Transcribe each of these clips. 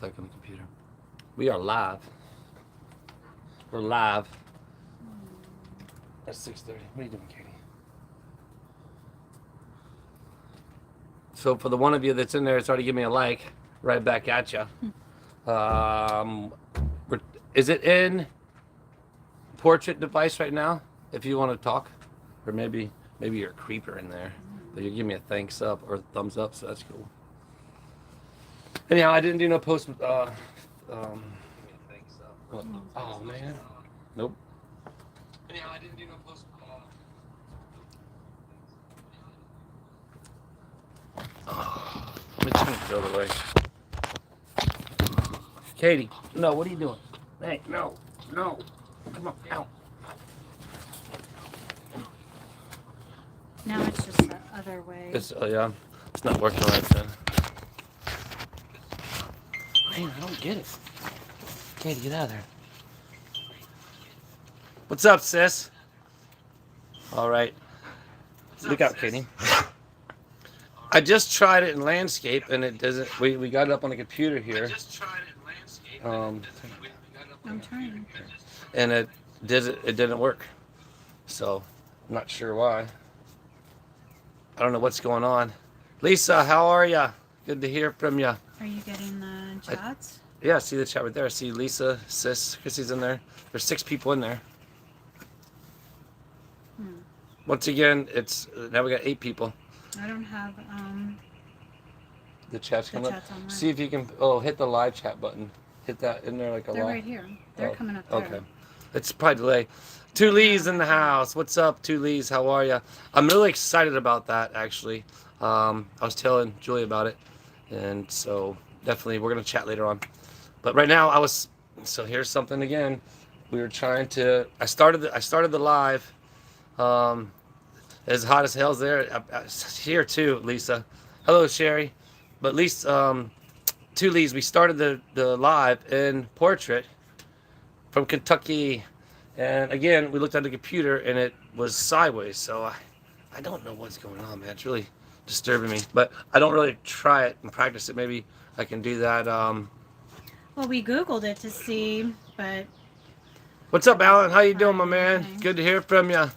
like on the computer. We are live. We're live. At 6:30. What are you doing, Katie? So for the one of you that's in there, it's already give me a like. Right back at you. Is it in portrait device right now? If you want to talk, or maybe you're a creeper in there, but you give me a thanks up or thumbs up, so that's cool. Anyhow, I didn't do no post. Oh man, nope. Anyhow, I didn't do no post. Let me turn it the other way. Katie, no, what are you doing? Hey, no, come on, out. Now it's just the other way. It's yeah, it's not working right then. Man, I don't get it. Katie, get out of there. What's up, sis? All right. Look out, Katie. I just tried it in landscape and it doesn't. We got it up on the computer here. I'm trying. And it didn't work. So I'm not sure why. I don't know what's going on. Lisa, how are ya? Good to hear from ya. Are you getting the chats? Yeah, I see the chat right there. I see Lisa, Sis, Chrissy's in there. There's 6 people in there. Once again, it's now we got 8 people. I don't have The chat's the coming chats up. online. See if you can. Hit the live chat button. Hit that in there like a They're live. right here. They're coming up there. Okay. It's probably delay. Two Lee's in the house. What's up, Two Lee's? How are you? I'm really excited about that, actually. I was telling Julie about it, and so definitely we're gonna chat later on. But right now, so here's something again. We were trying to. I started the live. As hot as hell's there. Here too, Lisa. Hello, Sherry. But at least Two Lee's. We started the live in portrait from Kentucky. And again, we looked at the computer and it was sideways. So I don't know what's going on, man. It's really disturbing me. But I don't really try it and practice it. Maybe I can do that. Well, we Googled it to see, but... What's up, Alan? How you doing, my man? Good to hear from you.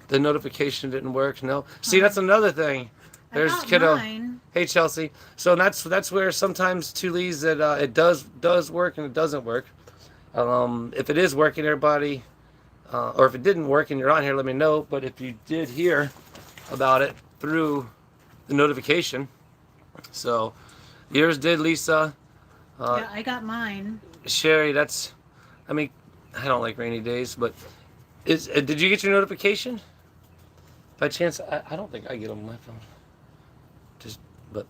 The notification didn't work. No. See, that's another thing. There's kiddo. Mine. Hey, Chelsea. So that's where sometimes Two Lee's that it does work and it doesn't work. If it is working, everybody, or if it didn't work and you're on here, let me know. But if you did hear about it through the notification, so yours did, Lisa. Yeah, I got mine. Sherry, I mean, I don't like rainy days, but did you get your notification? By chance, I don't think I get them on my phone. But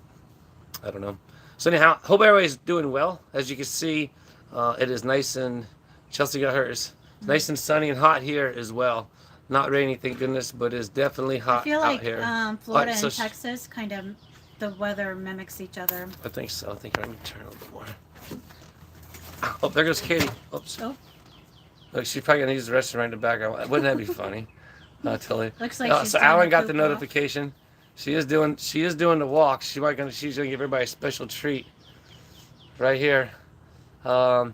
I don't know. So anyhow, hope everybody's doing well. As you can see, it is nice and Chelsea got hers. It's nice and sunny and hot here as well. Not rainy, thank goodness, but it's definitely hot I feel out like here. Florida so and Texas kind of, the weather mimics each other. I think so. I think I'm going to turn a little bit more. Oh, there goes Katie. Oops. Oh. Look, she's probably going to use the restroom right in the background. Wouldn't that be funny? I'll tell you. Looks like she's so doing Alan a got the poop walk. notification. She is doing the walk. She's gonna give everybody a special treat. Right here. I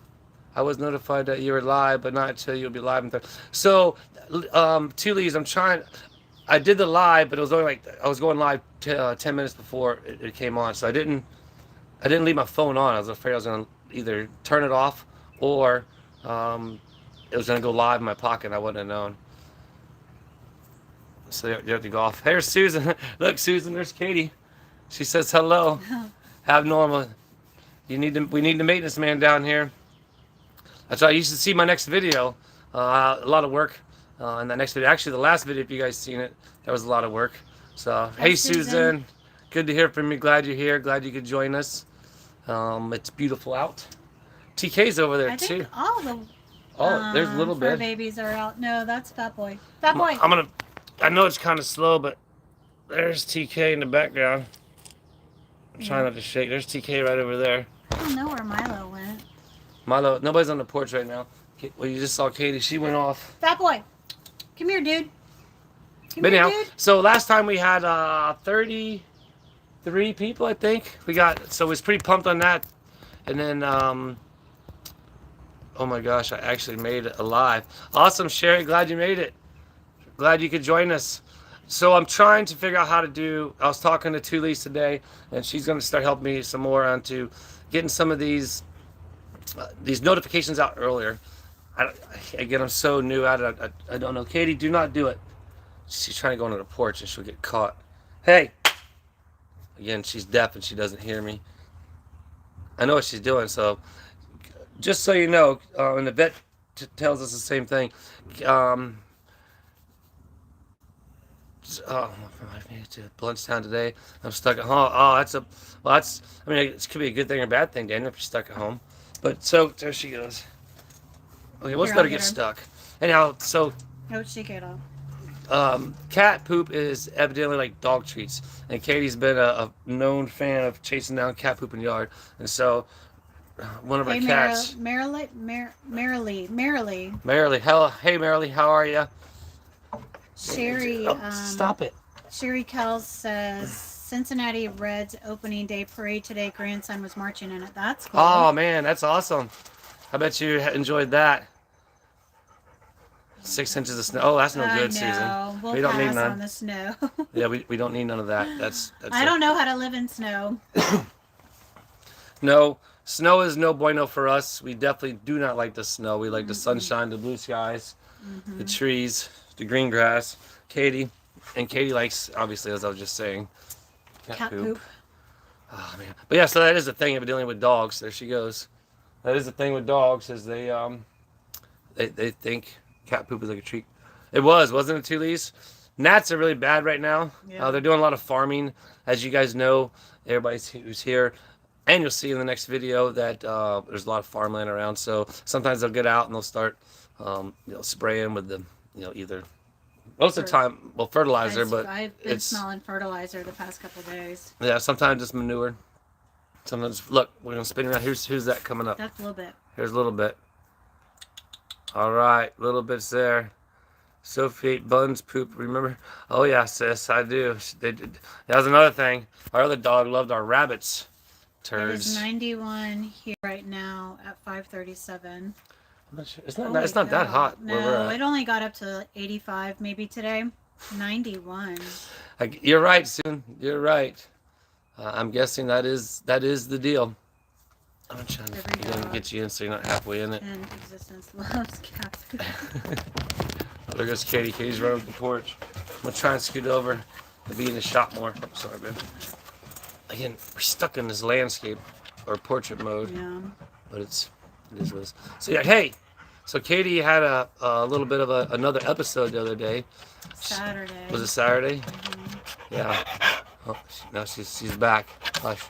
was notified that you were live, but not until you'll be live in So, Two Lee's, I did the live, but it was only like I was going live 10 minutes before it came on. So I didn't leave my phone on. I was afraid I was gonna either turn it off or it was gonna go live in my pocket and I wouldn't have known. So you have to go off. Here's Susan. Look, Susan, there's Katie. She says hello. Abnormal. We need the maintenance man down here. That's why you should see my next video. A lot of work in that next video. Actually, the last video, if you guys seen it, that was a lot of work. So, hey, Susan. Good to hear from you. Glad you're here. Glad you could join us. It's beautiful out. TK's over there, too. All the there's a little fur bit. babies are out. No, that's Fat Boy. Fat Boy. I know it's kind of slow, but there's TK in the background. I'm trying not to shake. There's TK right over there. I don't know where Milo went. Milo, nobody's on the porch right now. Well, you just saw Katie. She went off. Fat Boy. Come here, dude. But anyhow, so last time we had 30 3 people, I think. We got, so was pretty pumped on that. And then, oh my gosh, I actually made it alive. Awesome, Sherry. Glad you made it. Glad you could join us. So I'm trying to figure out how to do, I was talking to Tulise today, and she's going to start helping me some more onto getting some of these notifications out earlier. Again, I'm so new at it. I don't know. Katie, do not do it. She's trying to go onto the porch and she'll get caught. Hey! Again, she's deaf and she doesn't hear me. I know what she's doing, so just so you know, and the vet tells us the same thing. I made it to Bluntstown today. I'm stuck at home. Oh, I mean, it could be a good thing or a bad thing, Daniel, if you're stuck at home. But so, there she goes. Okay, let's Here, let I'll her get get her. stuck. Anyhow, so How'd she get off? cat poop is evidently like dog treats, and Katie's been a known fan of chasing down cat poop in the yard, and so one of our Hey, cats, Marilee. Marilee, hey Marilee, how are you? Sherry. Stop it. Sherry Kells says Cincinnati Reds opening day parade today. Grandson was marching in it. That's cool. Oh man, that's awesome. I bet you enjoyed that. 6 inches of snow. Oh, that's no good, Susan. We'll We don't need pass none. on the snow. Yeah, we don't need none of that. That's I don't know how to live in snow. No, snow is no bueno for us. We definitely do not like the snow. We like the sunshine, the blue skies, the trees, the green grass. Katie likes, obviously, as I was just saying, Cat poop. Oh man, but yeah, so that is the thing of dealing with dogs. There she goes. That is the thing with dogs, is they think cat poop is like a treat. It wasn't it, Tulise? Gnats are really bad right now. Yeah. They're doing a lot of farming, as you guys know. Everybody who's here, and you'll see in the next video that there's a lot of farmland around. So sometimes they'll get out and they'll start, spraying with the, either most of the time, well, fertilizer, but I've been it's smelling fertilizer the past couple days. yeah. Sometimes it's manure. Sometimes look, we're gonna spin around. Who's that coming up? That's a little bit. Here's a little bit. All right, little bits there. Sophie ate Buns poop. Remember? Oh yeah, sis, I do. They did. That was another thing. Our other dog loved our rabbits. It is Turds. 91 here right now at 5:37. I'm not sure. It's Holy not that cow. hot where we're No, at. it only got up to 85 maybe today. 91. You're right, Susan. You're right. I'm guessing that is the deal. I'm trying Every to dog. get you in so you're not halfway in it. And existence loves cat food. Oh, there goes Katie. Katie's running up the porch. I'm gonna try and scoot over and be in the shop more. Oh, sorry, babe. Again, we're stuck in this landscape or portrait mode, Yeah. but it is what it is. So yeah, hey. So Katie had a little bit of another episode the other day. Saturday. Was it Saturday? Mhm. Yeah. Oh, now she's back. Hush.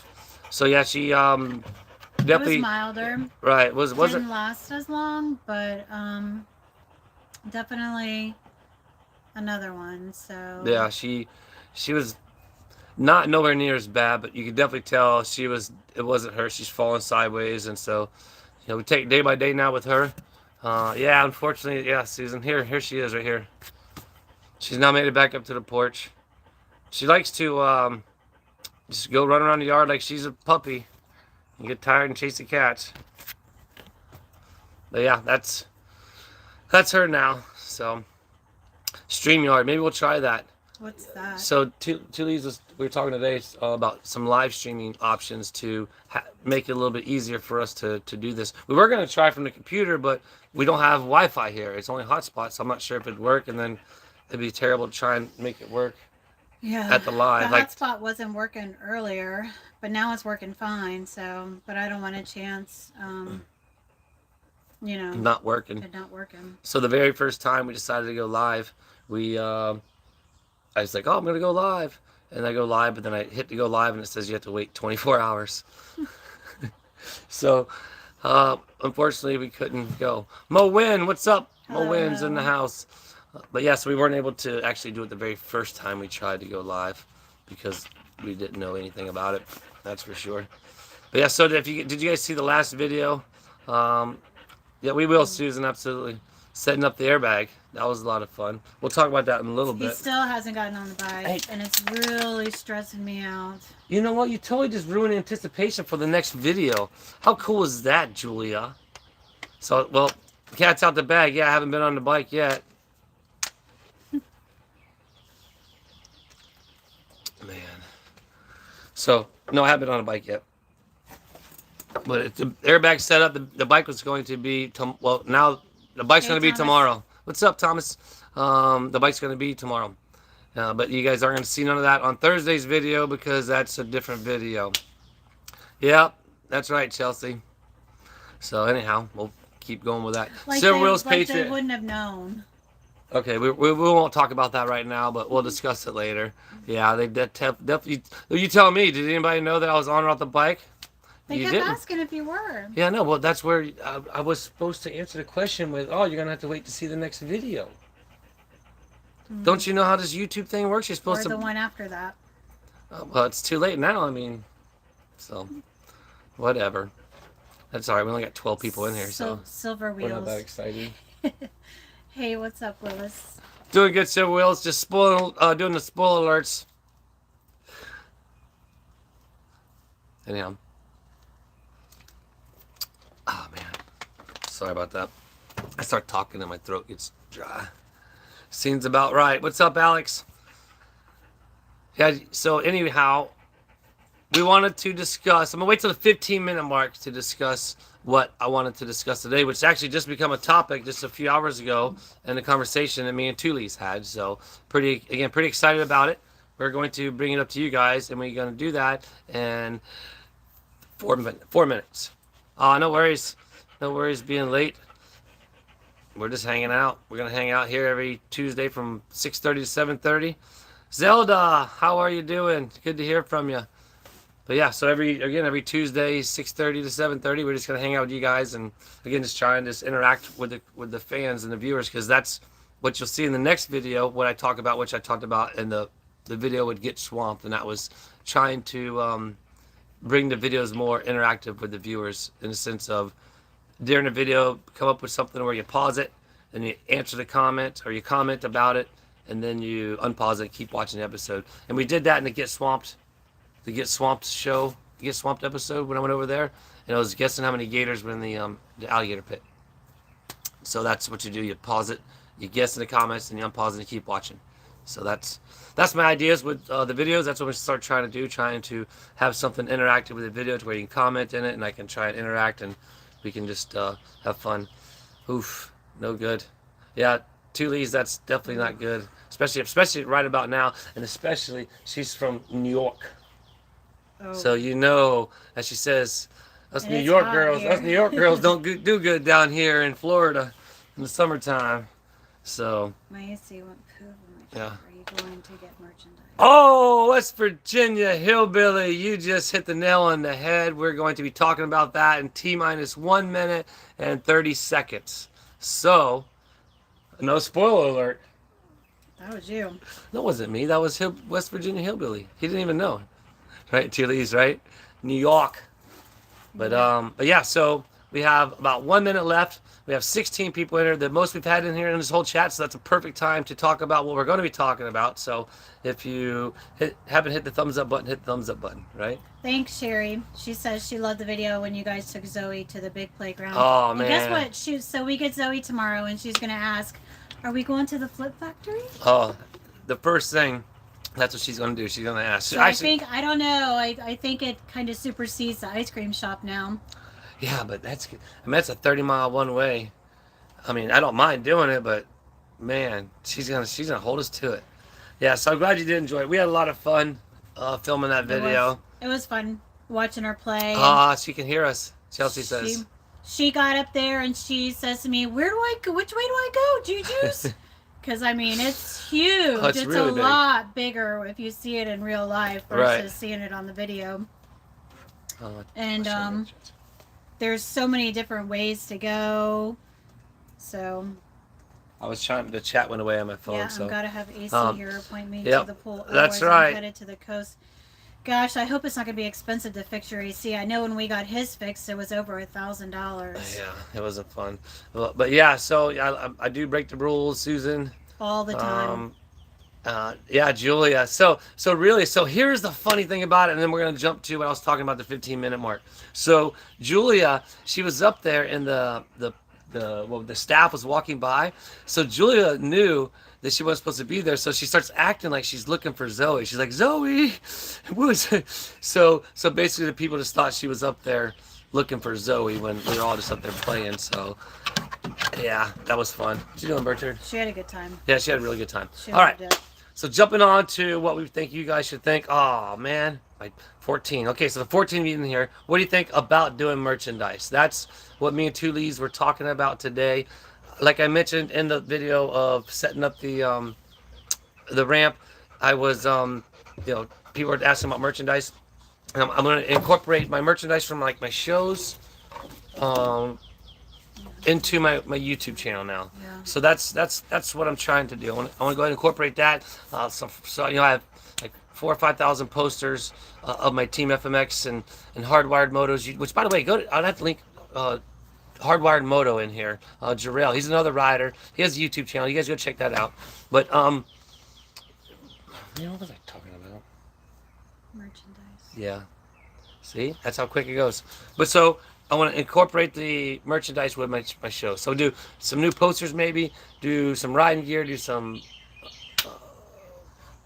So yeah, she It definitely was milder. right wasn't Didn't last as long, but definitely another one. So yeah, she was not nowhere near as bad, but you could definitely tell it wasn't her. She's falling sideways, and so we take day by day now with her. Yeah, unfortunately, yeah, Susan, here she is right here. She's now made it back up to the porch. She likes to just go run around the yard like she's a puppy and get tired and chase the cats. But yeah, that's her now. So StreamYard, maybe we'll try that. what's that? So Tulise, we were talking today about some live streaming options to make it a little bit easier for us to do this. We were going to try from the computer, but we don't have Wi-Fi here. It's only hotspot, so I'm not sure if it'd work, and then it'd be terrible to try and make it work Yeah. at the live. The hotspot wasn't working earlier, but now it's working fine. So, but I don't want a chance. Not working. It not working. So the very first time we decided to go live, I was like, oh, I'm going to go live. And I go live, but then I hit to go live, and it says you have to wait 24 hours. So, unfortunately, we couldn't go. Mo Win, what's up? Mo Win's in the house. But yes, we weren't able to actually do it the very first time we tried to go live because we didn't know anything about it. That's for sure. But yeah, so did you guys see the last video? Yeah, we will, Susan, absolutely. setting up the airbag. That was a lot of fun. We'll talk about that in a little He bit. still hasn't gotten on the bike, Hey. and it's really stressing me out. You know what? You totally just ruined anticipation for the next video. How cool is that, Julia? So, well, cat's out the bag. Yeah, I haven't been on the bike yet. Man. So, no, I haven't been on a bike yet. But it's the airbag set up. The bike was going to be, well, now the bike's Hey, going to be Thomas. tomorrow. What's up, Thomas? The bike's going to be tomorrow. But you guys aren't going to see none of that on Thursday's video because that's a different video. Yep, that's right, Chelsea. So anyhow, we'll keep going with that. Silver Wheels Patriot. They wouldn't have known. Okay, we won't talk about that right now, but we'll discuss it later. Yeah, they definitely. You tell me. Did anybody know that I was on or off the bike? They You kept didn't. asking if you were. Yeah, no. Well, that's where I was supposed to answer the question with, "Oh, you're gonna have to wait to see the next video." Don't you know how this YouTube thing works? You're Or supposed the to. one after that. Well, it's too late now. I mean, so whatever. That's all right. We only got 12 people in here, so Silver we're not that Wheels. excited. Hey, what's up, Willis? Doing good, Silver Wheels. Just doing the spoiler alerts. Anyhow. Oh, man. Sorry about that. I start talking and my throat gets dry. Seems about right. What's up, Alex? Yeah, so anyhow, we wanted to discuss, I'm going to wait till the 15-minute mark to discuss what I wanted to discuss today, which actually just become a topic just a few hours ago in a conversation that me and Tully's had. So pretty excited about it. We're going to bring it up to you guys, and we're going to do that in 4 minutes. No worries. No worries being late. We're just hanging out. We're going to hang out here every Tuesday from 6:30 to 7:30. Zelda, how are you doing? Good to hear from you. But yeah, so every Tuesday, 6:30 to 7:30, we're just gonna hang out with you guys, and again, just try and just interact with the fans and the viewers, because that's what you'll see in the next video. What I talk about, which I talked about in the video would Get Swamped, and that was trying to bring the videos more interactive with the viewers in the sense of during the video, come up with something where you pause it and you answer the comment or you comment about it, and then you unpause it, keep watching the episode. And we did that in the Get Swamped show, the Get Swamped episode when I went over there, and I was guessing how many gators were in the alligator pit. So that's what you do. You pause it, you guess in the comments, and you unpause it and keep watching. So that's my ideas with the videos. That's what we start trying to do, trying to have something interactive with the video to where you can comment in it, and I can try and interact, and we can just have fun. Oof, no good. Yeah, Tully's, that's definitely not good. Especially right about now, and especially she's from New York. Oh. So you know, as she says, us And New it's York hot girls, here. us New York girls don't do good down here in Florida in the summertime. So My AC went poo. Yeah. Are you going to get merchandise? oh, West Virginia hillbilly, you just hit the nail on the head. We're going to be talking about that in T-minus 1 minute and 30 seconds. So, no spoiler alert. That was you. That wasn't me. That was West Virginia hillbilly. He didn't even know. Right, Tully's, right? New York. But yeah, so we have about 1 minute left. We have 16 people in here, the most we've had in here in this whole chat, so that's a perfect time to talk about what we're going to be talking about. So if you haven't hit the thumbs up button, hit the thumbs up button, right? Thanks, Sherry. She says she loved the video when you guys took Zoe to the big playground. Oh, and man. guess what? So we get Zoe tomorrow, and she's gonna ask, "Are we going to the Flip Factory?" Oh, the first thing, that's what she's going to do. She's going to ask. So I don't know. I think it kind of supersedes the ice cream shop now. Yeah, but that's a 30-mile one way. I mean, I don't mind doing it, but man, she's gonna hold us to it. Yeah, so I'm glad you did enjoy it. We had a lot of fun filming that video. It was fun watching her play. She can hear us. Chelsea says. She got up there and she says to me, "Where do I go? Which way do I go? Juju's?" Because I mean, it's huge. Oh, it's really a big. lot bigger if you see it in real life versus seeing it on the video. And there's so many different ways to go. So I was trying. The chat went away on my phone. yeah, so I'm gotta have AC here point me yep, to the pool. That's Otherwise right. I'm headed to the coast. Gosh, I hope it's not going to be expensive to fix your AC. I know when we got his fixed, it was over $1,000 Yeah, it wasn't fun. Well, but yeah, so I do break the rules, Susan. all the time. Um, yeah, Julia. So really, so here's the funny thing about it, and then we're gonna jump to what I was talking about, the 15-minute mark. So Julia, she was up there, and the staff was walking by. So Julia knew that she wasn't supposed to be there, so she starts acting like she's looking for Zoe. She's like, Zoe, who's so basically the people just thought she was up there looking for Zoe when we were all just up there playing. So yeah, that was fun. What you doing, Bertrand? She had a good time. Yeah, she had a really good time. She All right. loved it. So jumping on to what we think you guys should think. Oh man, like 14. Okay, so the 14 meeting here. What do you think about doing merchandise? That's what me and Two Lees were talking about today. Like I mentioned in the video of setting up the ramp, I was people were asking about merchandise. And I'm going to incorporate my merchandise from like my shows um, into my YouTube channel now. Yeah. So that's what I'm trying to do. I want to go ahead and incorporate that. So I have like 4,000 or 5,000 posters of my Team FMX and Hardwired Motos. Which, by the way, I'll have to link Hardwired Moto in here. Jarrell, he's another rider. He has a YouTube channel. You guys go check that out. But what was I talking about? Merchandise. Yeah. See, that's how quick it goes. But so I want to incorporate the merchandise with my show. So do some new posters, maybe do some riding gear, do some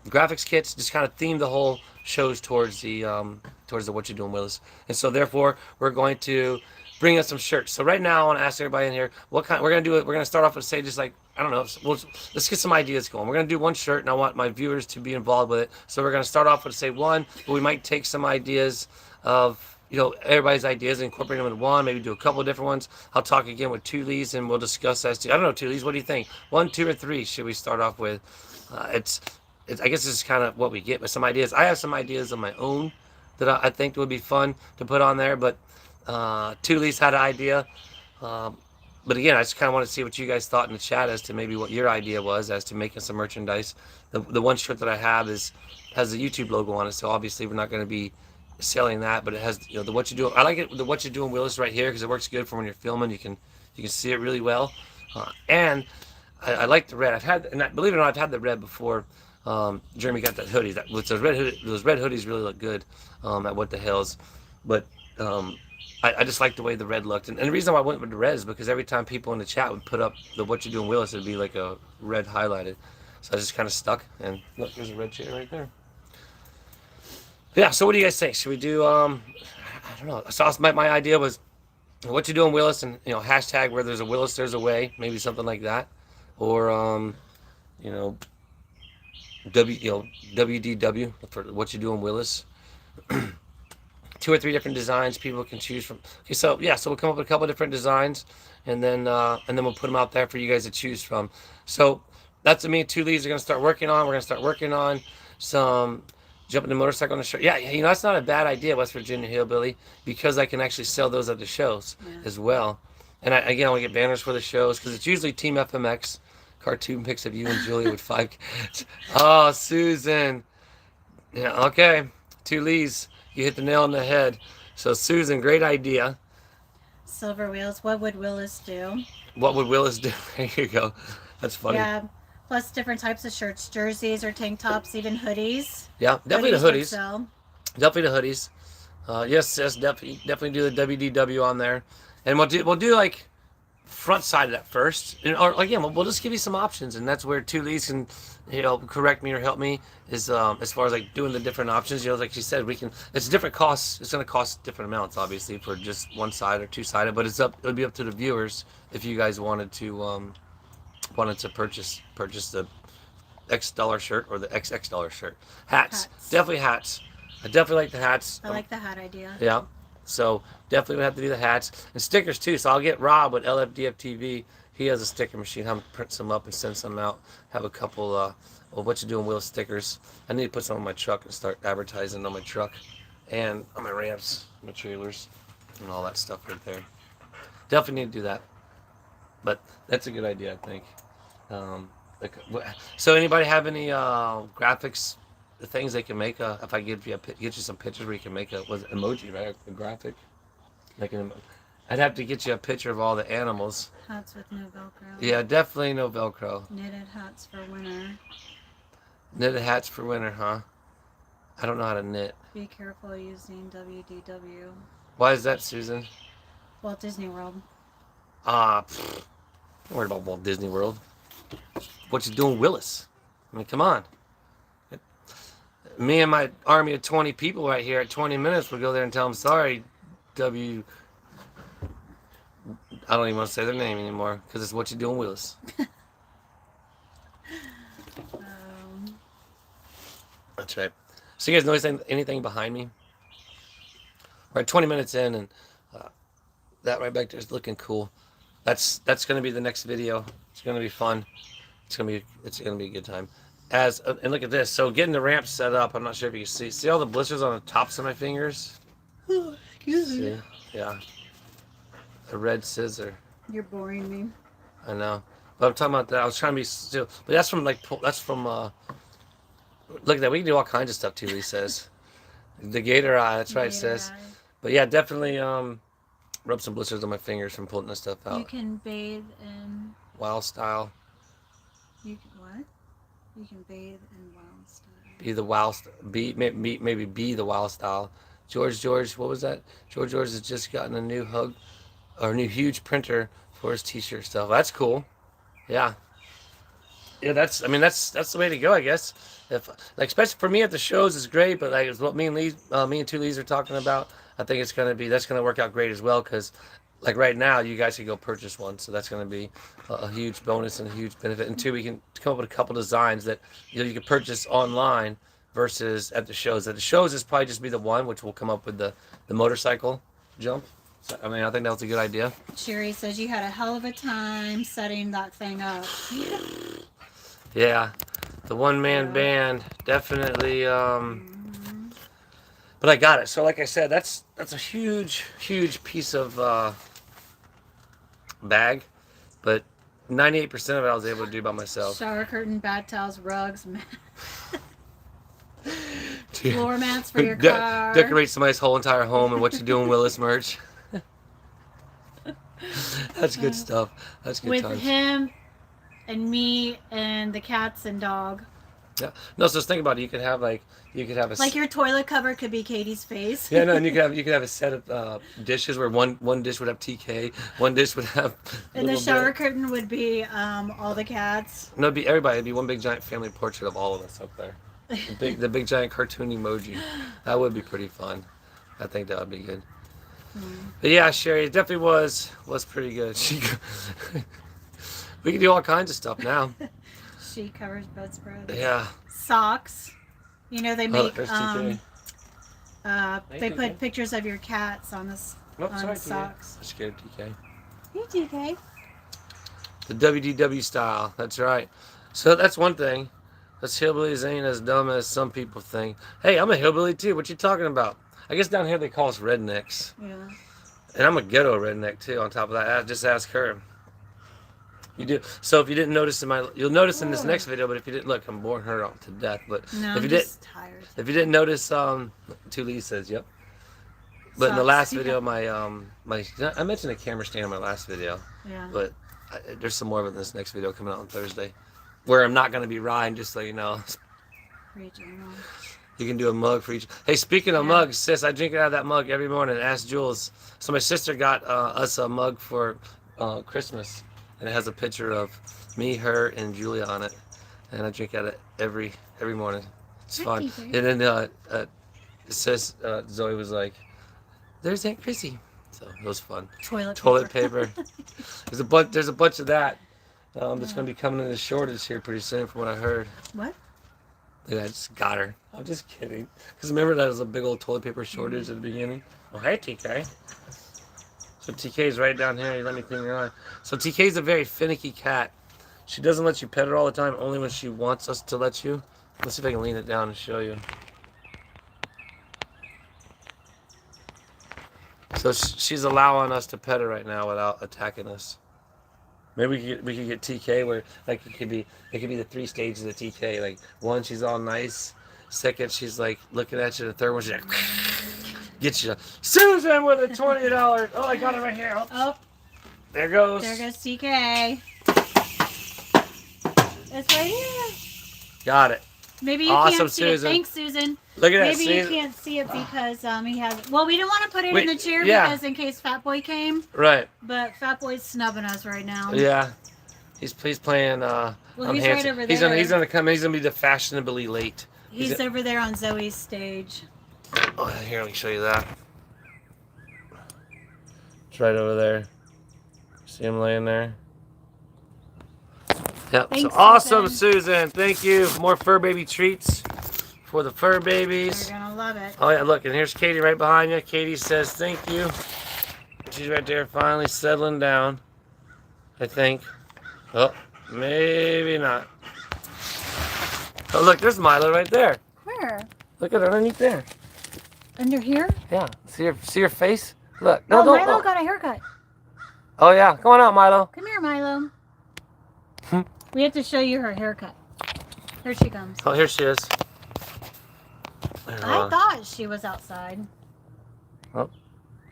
graphics kits, just kind of theme the whole shows towards the What You Doing Willis. And so therefore we're going to bring us some shirts. So right now I want to ask everybody in here what kind we're gonna do. We're gonna start off with say just like I don't know. Let's get some ideas going. We're gonna do one shirt, and I want my viewers to be involved with it. So we're gonna start off with say one, but we might take some ideas of everybody's ideas and incorporate them into one. Maybe do a couple of different ones. I'll talk again with Two Lees, and we'll discuss as to I don't know, Two Lees. What do you think? 1, 2, or 3? Should we start off with? It's I guess this is kind of what we get with some ideas. I have some ideas of my own that I think would be fun to put on there, but Two Lees had an idea. But again, I just kind of want to see what you guys thought in the chat as to maybe what your idea was as to making some merchandise. The one shirt that I have has the YouTube logo on it, so obviously we're not going to be selling that, but it has the What You Do. I like it the What You Doing Willis right here because it works good for when you're filming. You can see it really well, and I like the red. Believe it or not, I've had the red before. Jeremy got that hoodie. Those red hoodies really look good at What the Hells, but I just like the way the red looked. And the reason why I went with the red is because every time people in the chat would put up the What You Doing Willis, it'd be like a red highlighted. So I just kind of stuck. And look, there's a red chair right there. Yeah, so what do you guys think? Should we do, I don't know. So my idea was What You Doing Willis and, hashtag where there's a Willis, there's a way. Maybe something like that. Or, WDW for What You Doing Willis. 2 or 3 different designs people can choose from. Okay, so we'll come up with a couple of different designs, and then we'll put them out there for you guys to choose from. So that's what me and Two Lees are gonna start working on. We're gonna start working on some jumping the motorcycle on the shirt. Yeah, that's not a bad idea, West Virginia Hillbilly, because I can actually sell those at the shows as well. And I want to get banners for the shows because it's usually Team FMX. Cartoon pics of you and Julia with 5 kids. Oh, Susan. Yeah, okay. Two Lees. You hit the nail on the head. So, Susan, great idea. Silver wheels. What would Willis do? What would Willis do? There you go. That's funny. Yeah. Plus different types of shirts, jerseys or tank tops, even hoodies. Yeah, definitely the would hoodies. sell. Definitely the hoodies. Yes, definitely do the WDW on there, and we'll do like front side of that first, or again we'll just give you some options, and that's where Two Lees can correct me or help me is as far as like doing the different options. Like you said, we can. It's different costs. It's going to cost different amounts, obviously, for just one side or two sided. But it'll be up to the viewers if you guys wanted to purchase the X dollar shirt or the XX dollar shirt. Hats. Definitely hats. I definitely like the hats. I like the hat idea. Yeah. So definitely would have to do the hats and stickers too. So I'll get Rob with LFDF TV. He has a sticker machine. Have him print some up and send some out. Have a couple of What You Doing Will stickers. I need to put some on my truck and start advertising on my truck and on my ramps, my trailers, and all that stuff right there. Definitely need to do that. But that's a good idea, I think. So anybody have any graphics the things they can make. If I get you some pictures where you can make a emoji, right? A graphic. I'd have to get you a picture of all the animals. Hats with no Velcro. Yeah, definitely no Velcro. Knitted hats for winter. Knitted hats for winter, huh? I don't know how to knit. Be careful using WDW. Why is that, Susan? Walt Disney World. Don't worry about Walt Disney World. What you doing, Willis? I mean, come on. Me and my army of 20 people right here at 20 minutes would go there and tell them, sorry, I don't even want to say their name anymore because it's what you doing, Willis. That's right. So you guys notice anything behind me? We're at 20 minutes in, and that right back there is looking cool. That's going to be the next video. It's going to be fun. It's going to be a good time. And look at this. So getting the ramp set up, I'm not sure if you can see all the blisters on the tops of my fingers. See? Yeah. A red scissor. You're boring me. I know. But I'm talking about that. I was trying to be still. But that's from look at that. We can do all kinds of stuff too, Lee says. The gator eye, that's right, sis. But yeah, definitely rub some blisters on my fingers from pulling this stuff out. You can bathe in Wild style. You can what? You can bathe in wild style. Be the wild maybe be the wild style. George, what was that? George has just gotten a new new huge printer for his t-shirt stuff. That's cool. Yeah. Yeah, that's the way to go, I guess. If especially for me at the shows is great, but it's what me and two Lees are talking about. I think that's gonna work out great as well because right now you guys can go purchase one, so that's gonna be a huge bonus and a huge benefit. And two, we can come up with a couple designs that you can purchase online versus at the shows. At the shows, it's probably just be the one, which will come up with the motorcycle jump. So, I think that was a good idea. Sherry says you had a hell of a time setting that thing up. Yeah, the one-man band definitely. But I got it. So like I said, that's a huge piece of bag, but 98% of it I was able to do by myself. Shower curtain, bed towels, rugs, floor mats for your car. Decorate somebody's whole entire home and what you doing, Willis merch. That's good stuff. That's good with times. him and me and the cats and dog. Yeah. No, so just think about it. You could have a your toilet cover could be Katie's face. Yeah, no, and you could have a set of dishes where one dish would have TK, one dish would have. And the shower curtain would be all the cats. No, it'd be everybody. It'd be one big giant family portrait of all of us up there. The big giant cartoon emoji. That would be pretty fun. I think that would be good. But yeah, Sherry, it definitely was pretty good. We can do all kinds of stuff now. Sheet covers, bedspread. Yeah. Socks. You know they make TK. they put pictures of your cats on this on socks. I scared TK. Hey TK. The WDW style. That's right. So that's one thing. Us hillbillies ain't as dumb as some people think. Hey, I'm a hillbilly too. What you talking about? I guess down here they call us rednecks. Yeah. And I'm a ghetto redneck too. On top of that, just ask her. You do. So if you didn't notice you'll notice in this next video. But if you didn't look, I'm boring her to death. But no, if you tired. If you didn't notice, Two Lee says, "Yep." But in the last video, I mentioned a camera stand in my last video. Yeah. But there's some more of it in this next video coming out on Thursday, where I'm not going to be riding. Just so you know. You can do a mug for each. Hey, speaking of mugs, sis, I drink out of that mug every morning. Ask Jules. So my sister got us a mug for Christmas, and it has a picture of me, her, and Julia on it, and I drink out of it every morning. It's fun. And then sis Zoe was like, "There's Aunt Chrissy," so it was fun. Toilet paper. There's a bunch of that. That's going to be coming in the shortage here pretty soon, from what I heard. What? Yeah, I just got her. I'm just kidding. Because remember that was a big old toilet paper shortage at the beginning? Oh, hey, TK. So TK's right down here. You let me clean your eye. So TK's a very finicky cat. She doesn't let you pet her all the time, only when she wants us to let you. Let's see if I can lean it down and show you. So she's allowing us to pet her right now without attacking us. Maybe we could get TK where it could be the 3 stages of TK. Like 1, she's all nice. Second, she's like looking at you. The third one, she's like, get you. Susan with a $20. Oh, I got it right here. Oh, Oh, there goes. there goes TK. It's right here. Got it. Maybe you Awesome, can't see Susan. it. Thanks, Susan. Look at that. Maybe you can't see it because he has. Well, we didn't want to put it in the chair because in case Fat Boy came. Right. But Fat Boy's snubbing us right now. Yeah. He's playing. Well, he's Hanson. right over He's there. gonna come. He's gonna be the fashionably late. He's over there on Zoe's stage. Oh, here, let me show you that. It's right over there. See him laying there? Yep. Thanks, so awesome, Susan. Susan. Thank you. More fur baby treats for the fur babies. They're gonna love it. Oh yeah, look, and here's Katie right behind you. Katie says thank you. She's right there, finally settling down. I think. Oh, maybe not. Oh, look, there's Milo right there. Where? Look at her underneath there. Under here? Yeah. See her face? Look. No, Oh, don't. Milo Oh. got a haircut. Oh yeah, come on out, Milo. Come here, Milo. Hmm. We have to show you her haircut. Here she comes. Oh, here she is. There, I thought she was outside. I'm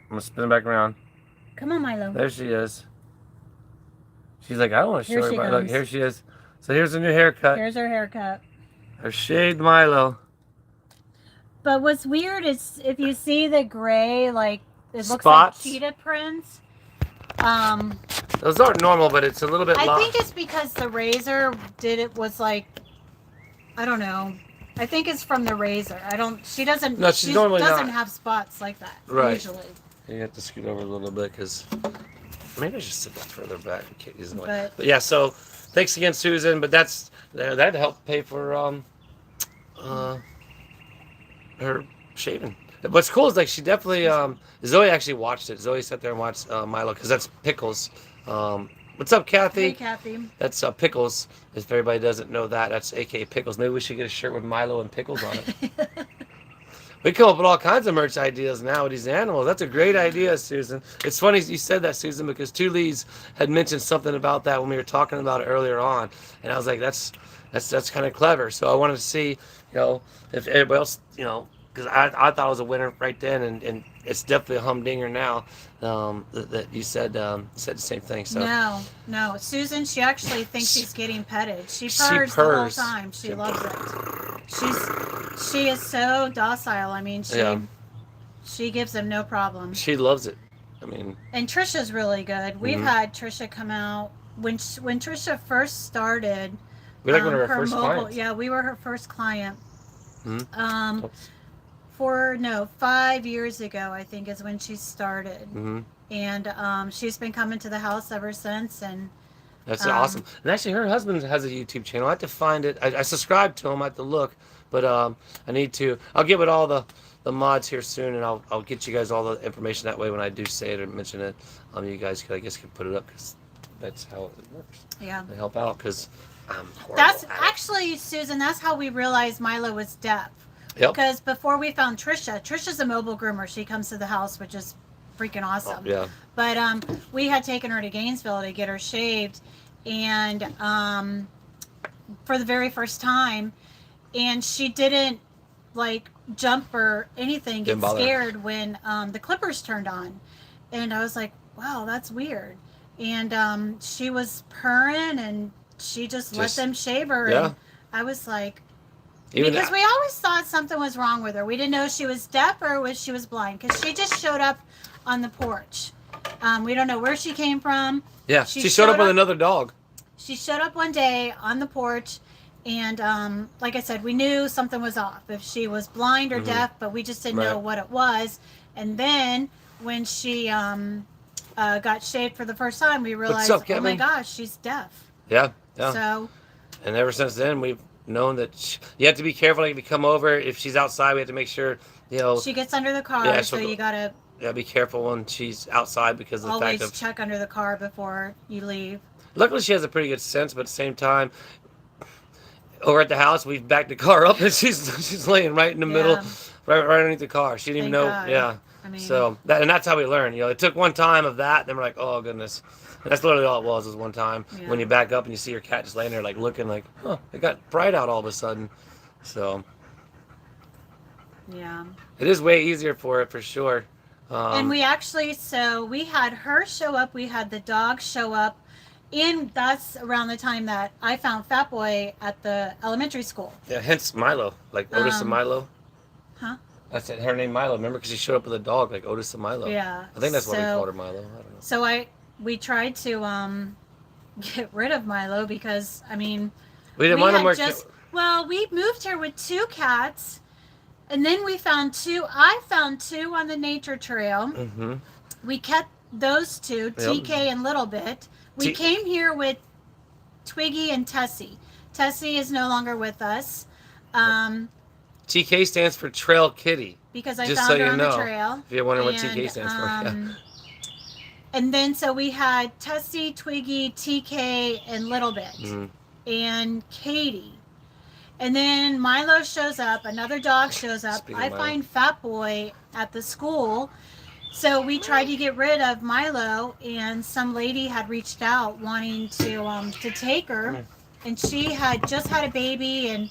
gonna spin it back around. Come on, Milo. There she is. She's like, I don't want to Here show she her. Look, comes. here she is. So here's a new haircut. Here's her haircut. Her shaved Milo. But what's weird is if you see the gray, like it looks Spots? like cheetah prints. Those aren't normal, but it's a little bit. I think it's because the razor was like, I don't know. I think it's from the razor. She doesn't. No, she's normally doesn't not. have spots like that. Right. Usually. You have to scoot over a little bit because maybe I should sit that further back. Katie's in the way. But- But yeah, so thanks again, Susan. But that helped pay for her shaving. What's cool is like she definitely Zoe actually watched it. Zoe sat there and watched Milo because that's Pickles. What's up, Kathy? Hey, Kathy. That's Pickles. If everybody doesn't know that, that's AKA Pickles. Maybe we should get a shirt with Milo and Pickles on it. We come up with all kinds of merch ideas now with these animals. That's a great idea, Susan. It's funny you said that, Susan, because Two Leads had mentioned something about that when we were talking about it earlier on, and I was like, that's kind of clever. So I wanted to see, if everybody else, because I thought it was a winner right then, and it's definitely a humdinger now. That you said the same thing. So No. Susan, she actually thinks she's getting petted. She She purrs the whole purrs. time. She loves it. She is so docile. I mean, she gives them no problem. she loves it. I mean, And Trisha's really good. We've Mhm. had Trisha come out when Trisha first started. we're like one of our her first mobile, clients. yeah, we were her first client. Mhm. 5 years ago, I think, is when she started. Mm-hmm. And she's been coming to the house ever since. And That's awesome. And actually, her husband has a YouTube channel. I have to find it. I subscribe to him. I have to look, but I need to. I'll get with all the mods here soon, and I'll get you guys all the information that way when I do say it or mention it. You guys could, I guess, could put it up because that's how it works. yeah. They help out because I'm horrible That's at it. actually, Susan, that's how we realized Milo was deaf. Yep. Because before we found Trisha's a mobile groomer. She comes to the house, which is freaking awesome. Yeah. But we had taken her to Gainesville to get her shaved, and for the very first time, and she didn't like jump or anything, get Didn't bother. scared when the clippers turned on, and I was like, wow, that's weird. And she was purring, and she just let them shave her. Yeah. And I was like, Even because we always thought something was wrong with her. We didn't know if she was deaf or if she was blind, because she just showed up on the porch. We don't know where she came from. yeah, she showed up with another dog. She showed up one day on the porch, and like I said, we knew something was off, if she was blind or deaf, but we just didn't know Right. what it was. And then when she got shaved for the first time, we realized, up, oh my Kevin? gosh, she's deaf. Yeah. Yeah. So And ever since then, we've known that you have to be careful. Like if you come over, if she's outside, we have to make sure, she gets under the car, Yeah, so she'll you gotta be careful when she's outside because of the always fact of. check under the car before you leave. Luckily, she has a pretty good sense, but at the same time, over at the house, we've backed the car up and she's laying right in the middle, Yeah. right underneath the car. She didn't even Thank know. God. Yeah. I mean, So that's how we learn. It took one time of that, and then we're like, oh goodness. And that's literally all it was one time Yeah. when you back up and you see your cat just laying there like looking like, oh, it got bright out all of a sudden. So Yeah. It is way easier for it for sure. And we actually, so we had her show up, we had the dog show up, and that's around the time that I found Fat Boy at the elementary school. Yeah, hence Milo, like Otis and Milo. Huh? I said her name Milo. Remember, because she showed up with a dog like Otis and Milo. Yeah. I think that's why we So- called her Milo. I don't know. So we tried to get rid of Milo because I mean We didn't want him had more. well, we moved here with 2 cats, and then we found 2. I found 2 on the nature trail. Mm-hmm. We kept those 2, TK and Little Bit. We came here with Twiggy and Tessie. Tessie is no longer with us. TK stands for Trail Kitty. Because I Just found so her you on know, the trail. if you're wondering what TK stands for. Yeah. And then so we had Tessie, Twiggy, TK, and Little Bit. Mm. And Katie. And then Milo shows up, another dog shows up. Speaking I of Milo. find Fat Boy at the school. So we tried to get rid of Milo, and some lady had reached out wanting to take her, and she had just had a baby and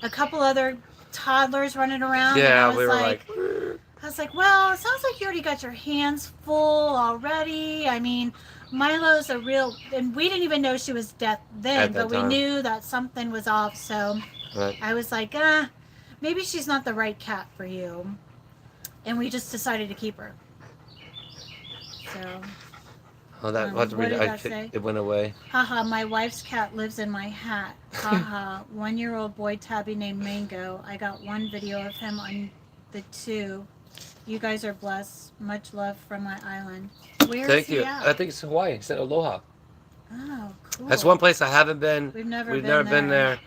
a couple other toddlers running around. Yeah, and I we were I was like, well, it sounds like you already got your hands full already. I mean, Milo's a real, and we didn't even know she was deaf then, At that but we time. knew that something was off. So Right. I was like, maybe she's not the right cat for you. And we just decided to keep her. So, Oh, that, what did that could- say? it went away. haha, my wife's cat lives in my hat. Haha, 1-year-old boy tabby named Mango. I got one video of him on the 2. You guys are blessed. Much love from my island. Where's Thank he you. at? I think it's Hawaii. It said Aloha. Oh, cool. That's one place I haven't been. We've never been there.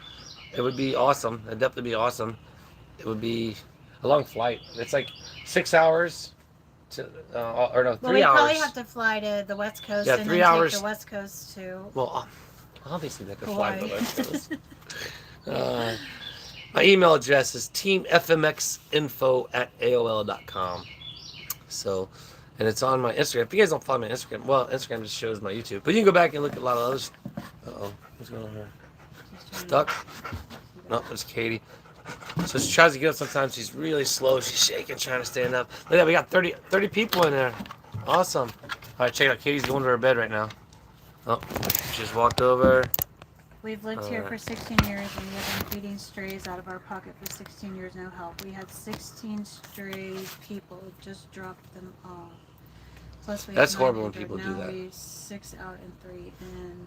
It would be awesome. It'd definitely be awesome. It would be a long flight. It's like 6 hours to, or no, 3 Well, we hours. probably have to fly to the West Coast Yeah, and 3 then hours. take the West Coast to Well, obviously they could fly to the Hawaii. West Coast. My email address is teamfmxinfo@aol.com. So, and it's on my Instagram. If you guys don't follow me on Instagram, well, Instagram just shows my YouTube. But you can go back and look at a lot of others. Uh-oh. What's going on here? Stuck? No, it's Katie. So she tries to get up sometimes. She's really slow. She's shaking, trying to stand up. Look at that. We got 30 people in there. Awesome. All right, check it out. Katie's going to her bed right now. Oh, she just walked over. We've lived here for 16 years and we have been feeding strays out of our pocket for 16 years, no help. We had 16 stray people, just dropped them off. Plus we That's have horrible when 900. people do Now that. we 6 out and 3 in.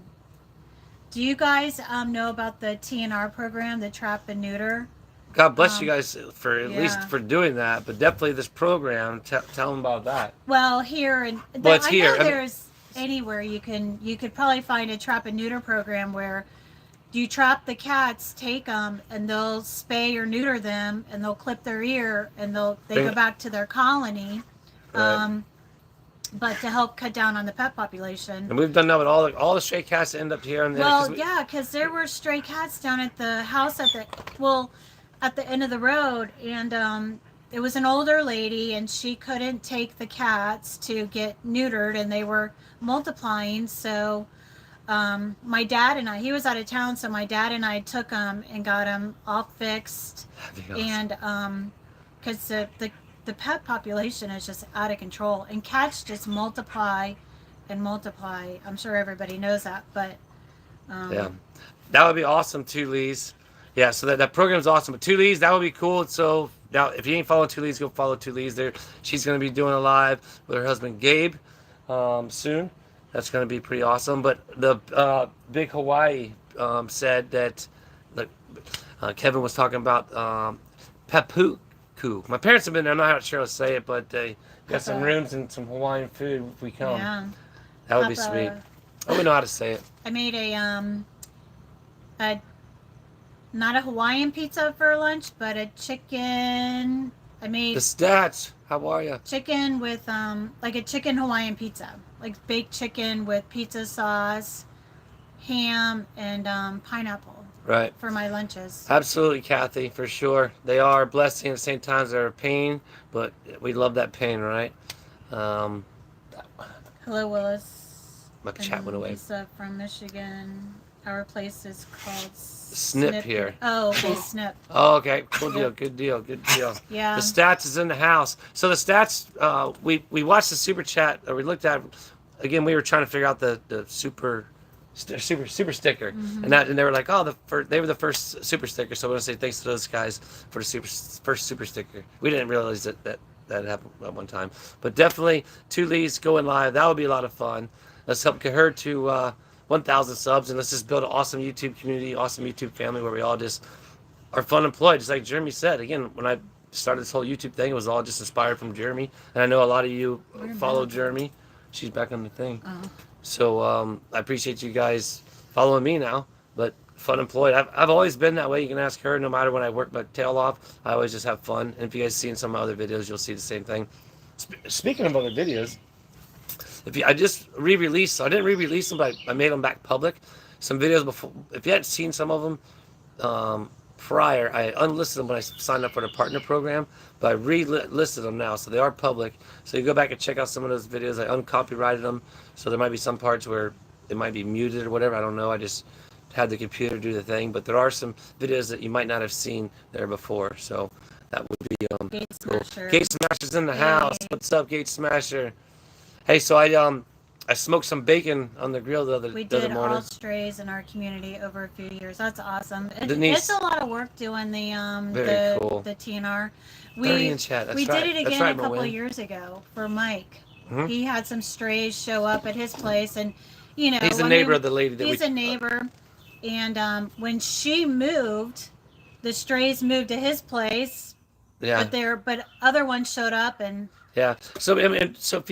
Do you guys know about the TNR program, the trap and neuter? God bless you guys for at yeah. least for doing that, but definitely this program. Tell them about that. Well, here and Well, it's I here. know there's anywhere you could probably find a trap and neuter program where you trap the cats, take them, and they'll spay or neuter them, and they'll clip their ear, and they go back to their colony. Right. But to help cut down on the pet population. And we've done that with all the stray cats that end up here. And Well, because there were stray cats down at the house at the end of the road, and it was an older lady, and she couldn't take the cats to get neutered, and they were multiplying. So my dad and he was out of town, so my dad and I took them and got them all fixed, and because the pet population is just out of control, and cats just multiply and multiply. I'm sure everybody knows that, but yeah, that would be awesome too, Lee's. Yeah, so that program's awesome. But Two Lee's, that would be cool. So now, if you ain't following Two Lee's, go follow Two Lee's. There, she's gonna be doing a live with her husband Gabe soon. That's gonna be pretty awesome. But the Big Hawaii said that Kevin was talking about Papuku. My parents have been there. I'm not sure how to say it, but they got some rooms and some Hawaiian food if we come. yeah. That would be sweet. I don't know how to say it. I made a not a Hawaiian pizza for lunch, but a chicken. I made The stats. How are you? chicken with like a chicken Hawaiian pizza, like baked chicken with pizza sauce, ham, and pineapple Right. for my lunches. Absolutely, Kathy, for sure. They are a blessing at the same time as they're a pain, but we love that pain, right? Hello, Willis. My chat went away. Lisa from Michigan. Our place is called Snip here. Oh, okay, Snip. Oh, okay. Cool deal. Yep. Good deal. Good deal. Yeah. The stats is in the house. So the stats, we watched the super chat, or we looked at, again, we were trying to figure out the super sticker, and they were like, oh, they were the first super sticker. So I want to say thanks to those guys for the first super sticker. We didn't realize that happened at one time, but definitely 2 Lees going live. That would be a lot of fun. Let's help get her to 1,000 subs, and let's just build an awesome YouTube community, awesome YouTube family where we all just are fun employed. Just like Jeremy said, again, when I started this whole YouTube thing, it was all just inspired from Jeremy, and I know a lot of you follow Jeremy. She's back on the thing. So I appreciate you guys following me now, but fun employed. I've always been that way. You can ask her. No matter when I work my tail off, I always just have fun. And if you guys see in some of my other videos, you'll see the same thing. Speaking of other videos, I just re-released, so I didn't re-release them, but I made them back public. Some videos before. If you hadn't seen some of them prior, I unlisted them when I signed up for the partner program, but I re-listed them now, so they are public. So you go back and check out some of those videos. I uncopyrighted them, so there might be some parts where it might be muted or whatever. I don't know. I just had the computer do the thing, but there are some videos that you might not have seen there before. So that would be Gate cool. Smasher. Gate Smasher's in the Yay. house. What's up, Gate Smasher? Hey, so I smoked some bacon on the grill the other We the other did morning. all strays in our community over a few years. That's awesome. Denise. It's a lot of work doing the Very cool. the TNR. 30 in chat. That's we right. did it That's again right, a couple Moen. of years ago for Mike. Mhm. He had some strays show up at his place, and you know He's a when neighbor of the lady that he's a neighbor, and when she moved, the strays moved to his place. Yeah. But other ones showed up, and Yeah. So I mean, so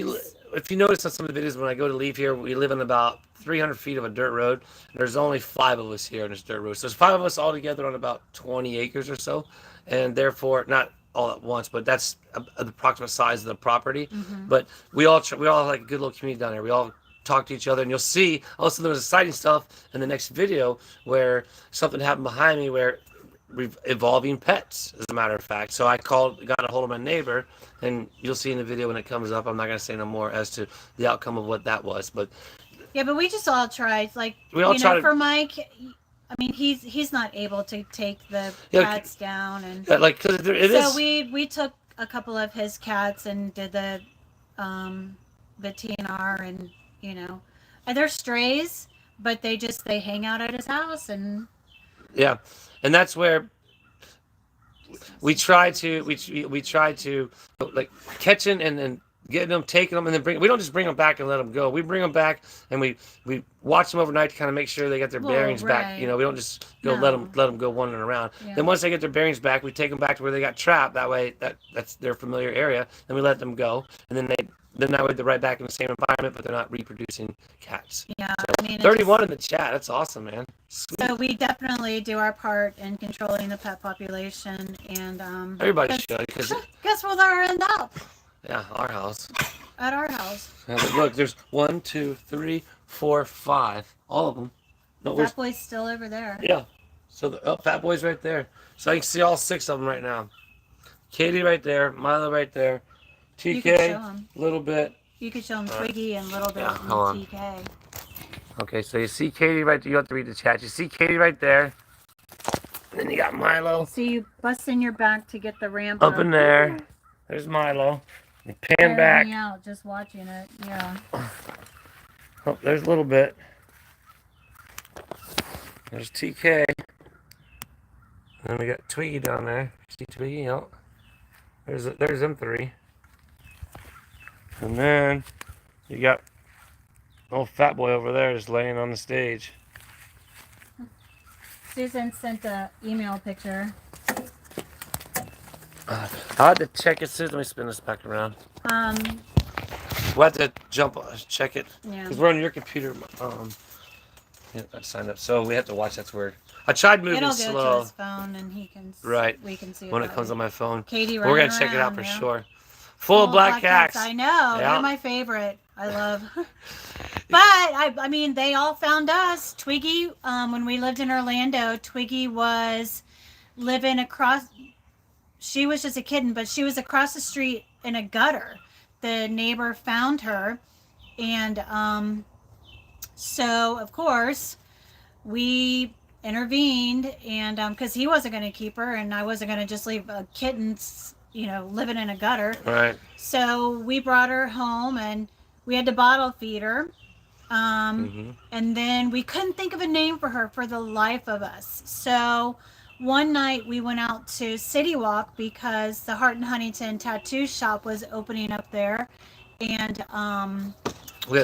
if you notice on some of the videos when I go to leave here, we live in about 300 feet of a dirt road. There's only 5 of us here on this dirt road. So there's 5 of us all together on about 20 acres or so, and therefore not all at once, but that's the approximate size of the property. But we all have like a good little community down here. We all talk to each other, and you'll see also there was exciting stuff in the next video where something happened behind me where evolving pets, as a matter of fact. So I got a hold of my neighbor, and you'll see in the video when it comes up. I'm not going to say no more as to the outcome of what that was, but yeah, but we just all tried. Like we all tried for Mike. I mean, he's not able to take the Yeah, cats down, and like because it so is. we took a couple of his cats and did the TNR, and and they're strays, but they hang out at his house, and Yeah, and that's where we try to like catching and getting them, taking them, and then we don't just bring them back and let them go. We bring them back and we watch them overnight to kind of make sure they get their bearings back. right. You know, we don't just go No. let them go wandering around. Yeah. Then once they get their bearings back, we take them back to where they got trapped. That way, that's their familiar area. Then we let them go, and then that way they're right back in the same environment, but they're not reproducing cats. yeah, I mean, 31 in the chat. That's awesome, man. Sweet. so we definitely do our part in controlling the pet population, and Everybody should, because guess where they'll end up? yeah, our house. At our house. Yeah, but look, there's 1, 2, 3, 4, 5. All of them. No, That boy's still over there. yeah. So the Fat Boy's right there. So I can see all 6 of them right now. Katie right there. Milo right there. You could show TK, 'em. a little bit. You could show him Twiggy and Little Bit Yeah, and hold on. TK. Okay, so you see Katie right there. You have to read the chat. You see Katie right there. And then you got Milo See you busting your back to get the ramp up in there. There's Milo. And pan back. Me out just watching it. Yeah. Oh, there's a little bit. There's TK. And then we got Twiggy down there. See Twiggy? Yep. There's them 3. And then you got old Fat Boy over there just laying on the stage. Susan sent a email picture. I had to check it. Let me spin this back around. We'll have to check it. Yeah. Because we're on your computer. Yeah, I signed up. So we have to watch. That's where I tried moving It'll go to slow. his phone, and he can. Right. We can see it When it that comes way. on my phone. Katie We're running gonna check it out around, for yeah. sure. Full of black cats. I know. Yeah. They're my favorite. I love. But I mean, they all found us. Twiggy, when we lived in Orlando, Twiggy was living across. She was just a kitten, but she was across the street in a gutter. The neighbor found her, and so of course, we intervened, and because he wasn't going to keep her, and I wasn't going to just leave a kitten, living in a gutter. Right. So we brought her home, and we had to bottle feed her. Mm-hmm. And then we couldn't think of a name for her for the life of us. So one night we went out to City Walk because the Hart and Huntington tattoo shop was opening up there. And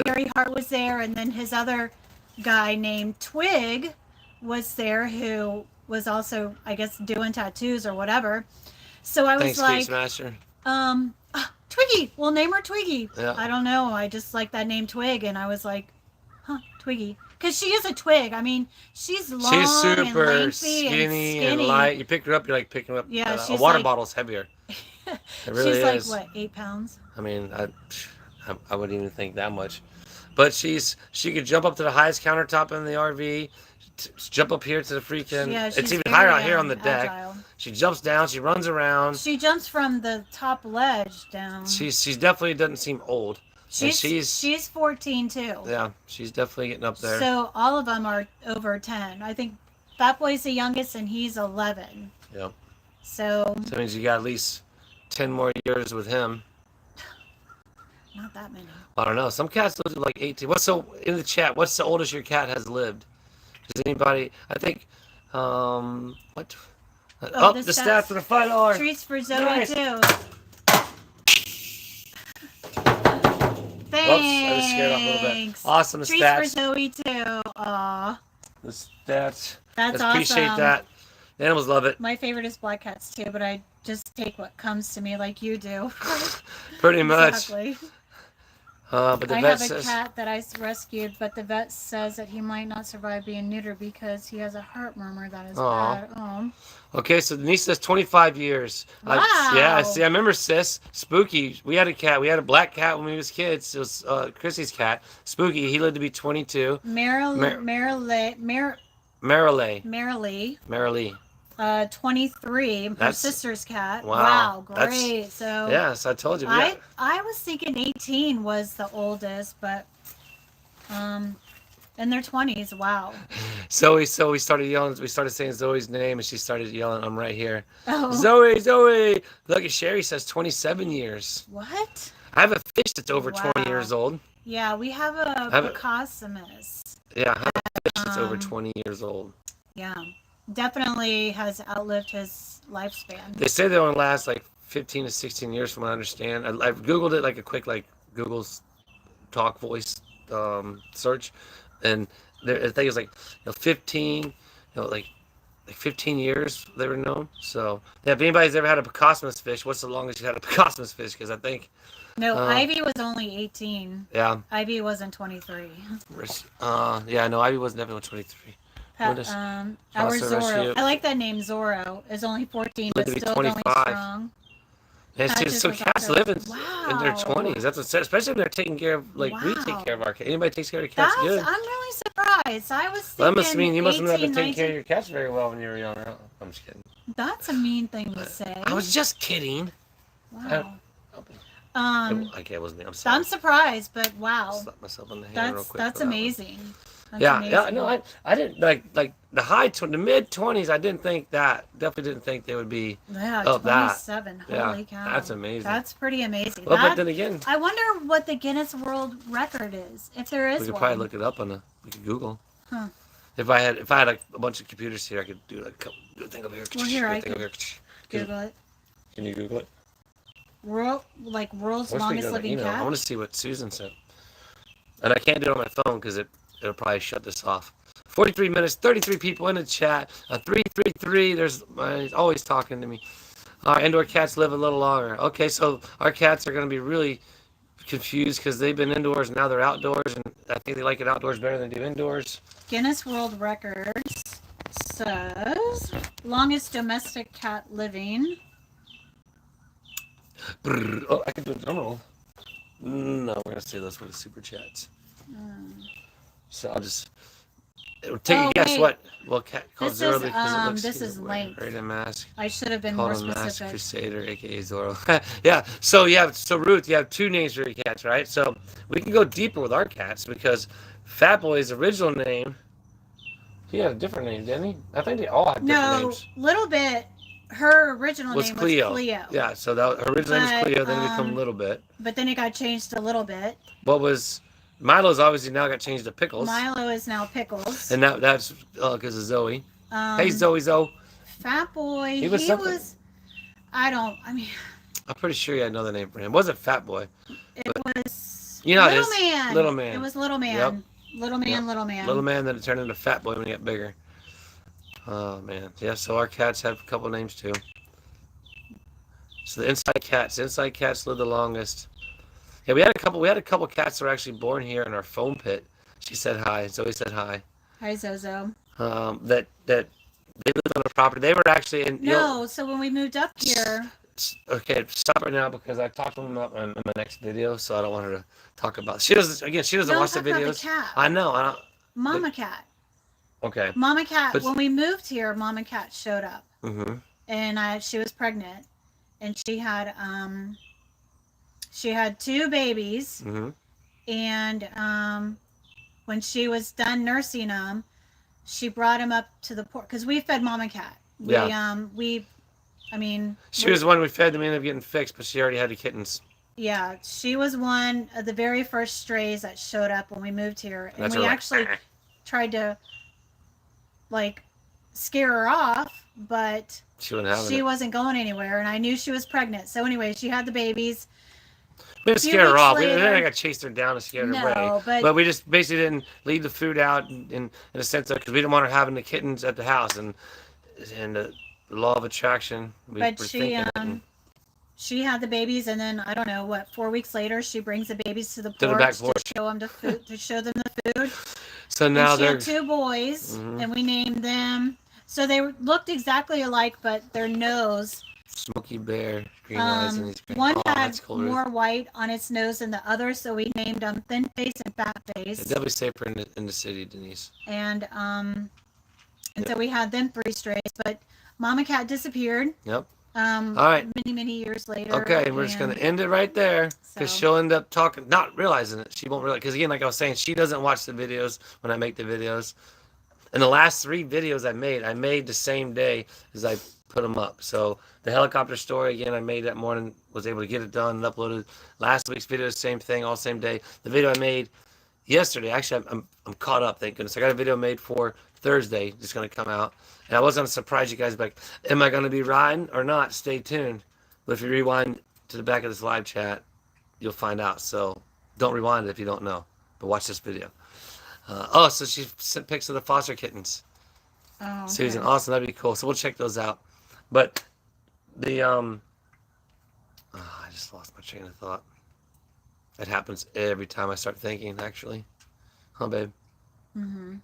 Gary Hart was there, and then his other guy named Twig was there, who was also, I guess, doing tattoos or whatever. So I was Thanks, like, Smaster. Twiggy, we'll name her Twiggy. Yeah. I don't know. I just like that name Twig, and I was like, Twiggy. Because she is a twig. I mean, she's long She's super and lengthy skinny and light. You pick her up, you're like picking up Yeah, a she's water like- bottle's heavier. It really she's is. like, what, 8 pounds? I mean, I wouldn't even think that much. But she could jump up to the highest countertop in the RV, jump up here to the freaking. Yeah, it's she's even very, higher out here on the deck. agile. She jumps down. She runs around. She jumps from the top ledge down. She's definitely doesn't seem old. And She's 14 too. Yeah, she's definitely getting up there. So all of them are over 10. I think Fat Boy's the youngest, and he's 11. Yep. So So that means you got at least 10 more years with him. not that many. I don't know. Some cats live to like 18. In the chat? What's the oldest your cat has lived? Does anybody? I think. What? Oh, the the stats for the $5. Treats for Zoe Nice. too. Whoops, I just scared off a little bit. Awesome, the Treats stats. for Zoe too. Aw, The stats. that's Appreciate awesome. that. The animals love it. My favorite is black cats too, but I just take what comes to me like you do. Pretty much. Exactly. But the I vet have a says. cat that I rescued, but the vet says that he might not survive being neutered because he has a heart murmur that is Aw. bad. Oh. Okay, so Denise says 25 years. Wow. Yeah, see, I remember Sis, Spooky. We had a cat. We had a black cat when we was kids. It was Chrissy's cat. Spooky, he lived to be 22. Marilee, Marilee. 23. Her That's- sister's cat. Wow, Wow, that's- great. So Yes, I told you. I was thinking 18 was the oldest, but in their 20s. Wow. So we started yelling. We started saying Zoe's name, and she started yelling, "I'm right here." Oh. Zoe. Look at Sherry says 27 years. What? I have a fish that's over Wow. 20 years old. Yeah, we have a Have it- Picossimus. Yeah, I have a fish that's over Um, 20 years old. Yeah. Definitely has outlived his lifespan. They say they only last like 15 to 16 years, from what I understand. I've Googled it, like a quick, like Google's talk voice search, and I think it's like 15, like 15 years they were known. So yeah, if anybody's ever had a Picossimus fish, what's the longest you had a Picossimus fish? Because I think No, Ivy was only 18. yeah, Ivy wasn't 23. yeah, no, Ivy was definitely 23. What is- Our Foster Zorro. rescue. I like that name, Zorro. Is only 14, but Lived to be still going 25. strong. And That see, just so was cats awesome. live in their Wow. 20s. That's what, especially when they're taking care of, like we take Wow. care of our cats. Anybody takes care of their cats good. I'm really surprised. I was thinking Well, that must mean you must not have been 18, taking care of 19. your cats very well when you were younger. I'm just kidding. That's a mean thing to say. I was just kidding. Wow. Okay, it wasn't me. I'm sorry. I'm surprised, but wow. Slap myself on the hand real quick. That's for that one. amazing. That's Yeah, amazing. yeah, no, I didn't like the mid 20s. I didn't think that. Definitely didn't think they would be. Yeah, of that. 27. Yeah, Holy cow. that's amazing. That's pretty amazing. Well, That- but then again, I wonder what the Guinness World Record is, if there is we could one. probably look it up we could Google. Huh. If I had like a bunch of computers here, I could do like do a thing over here. Well, here, do a I thing could over here. Google it. Can you Google it? World's Wish we longest could, like, living email. cat. I want to see what Susan said. And I can't do it on my phone because it'll probably shut this off. 43 minutes, 33 people in the chat. 333. There's always talking to me. Our indoor cats live a little longer. Okay, so our cats are going to be really confused because they've been indoors and now they're outdoors, and I think they like it outdoors better than they do indoors. Guinness World Records says longest domestic cat living. Brrr. Oh, I can do a drum roll. No, we're going to say this with the super chats. So I'll just take Oh, a guess wait. what. Well, cat called This Zero is, because it looks this is length. Rated mask. I should have been Called more him Mask specific. Crusader, aka Zorro. Yeah. So Ruth, you have two names for your cats, right? So we can go deeper with our cats because Fat Boy's original name He had a different name, didn't he? I think they all had different No, names. Little Bit. Her original Was name Cleo. was Cleo. Yeah, so that her original name was But Cleo, then it become Little Bit. but then it got changed a little bit. What was Milo's obviously now got changed to Pickles. Milo is now Pickles. And that's because of Zoe. Hey Um, Zoe. Fat Boy. He was something. I mean, I'm pretty sure you had another name for him. It wasn't Fat Boy. it was You know how it Little is. Man. Little Man. It was Little Man. Yep. Little Man. Yep. Little Man. Little Man, then it turned into Fat Boy when he got bigger. Oh man, yeah. So our cats have a couple names too. So the inside cats live the longest. Yeah, we had a couple cats that were actually born here in our foam pit. She said hi. Zoe said hi. Hi, Zozo. That they lived on the property. They were actually in. No, so when we moved up here, Okay, stop right now because I talked to them about in my next video, so I don't want her to talk about. She doesn't don't watch the talk about videos. the cat. I know. I don't, Mama Cat. okay. Mama Cat. But- When we moved here, Mama Cat showed up, Mhm. and she was pregnant, and she had two babies, Mhm. and when she was done nursing them, she brought him up to the porch because we fed Mama Cat. She was the one we fed. Them ended up getting fixed, but she already had the kittens. Yeah, she was one of the very first strays that showed up when we moved here, and That's we her, like, actually tried to like scare her off, but She wasn't having she it. wasn't going anywhere, and I knew she was pregnant. So anyway, she had the babies. We didn't few scare her weeks off. We later- didn't like chase her down and scare her No, away. but we just basically didn't leave the food out in a sense of because we didn't want her having the kittens at the house and the law of attraction. We But were she thinking it and- she had the babies, and then I don't know what 4 weeks later she brings the babies to the the porch, back porch. to show them the food, to show them the food. So now And she they're had two boys, Mhm. and we named them. So they looked exactly alike, but their nose. Smoky Bear, green eyes, and Um, he's green. one Oh, had that's cool. Ruth. more white on its nose than the other, so we named them Thin Face and Fat Face. They'll be safer in the city, Denise. And so we had them 3 strays, but Mama Cat disappeared. Yep. All right. many years later. Okay, and we're just gonna end it right there because So- she'll end up talking, not realizing it. She won't realize because again, like I was saying, she doesn't watch the videos when I make the videos. And the last 3 videos I made the same day as I put them up. So the helicopter story again, I made that morning, was able to get it done and uploaded. Last week's video, same thing, all same day. The video I made yesterday, actually, I'm caught up, thank goodness. I got a video made for Thursday, just gonna come out. And I was gonna surprise you guys, like, am I gonna be riding or not? Stay tuned. But if you rewind to the back of this live chat, you'll find out. So don't rewind it if you don't know. But watch this video. So she sent pics of the foster kittens. Oh, okay. Susan, awesome, that'd be cool. So we'll check those out. But the I just lost my train of thought. It happens every time I start thinking, actually. Huh, babe? Mm-hmm.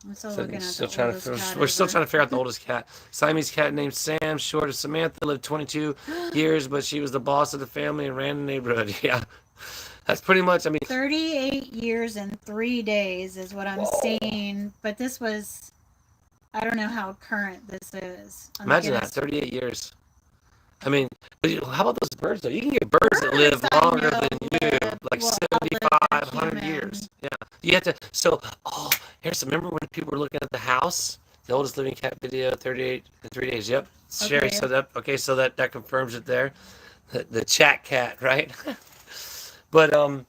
I'm still So looking at still the trying oldest cat we're still ever. trying to figure out the oldest cat. Siamese cat named Sam, short of Samantha, lived 22 years, but she was the boss of the family and ran the neighborhood. Yeah, that's pretty much. I mean, 38 years and 3 days is what I'm Whoa. seeing. But this was, I don't know how current this is. I'm imagine that, guessing- 38 years. I mean, but how about those birds though? You can get birds that live Birds I longer know than you, live- like will 75, outlive 100 human. years. Yeah, you have to. So, remember when people were looking at the house, the oldest living cat video, 38 in 3 days. Yep, Sherry. Okay. So that confirms it there. The chat cat, right? But oh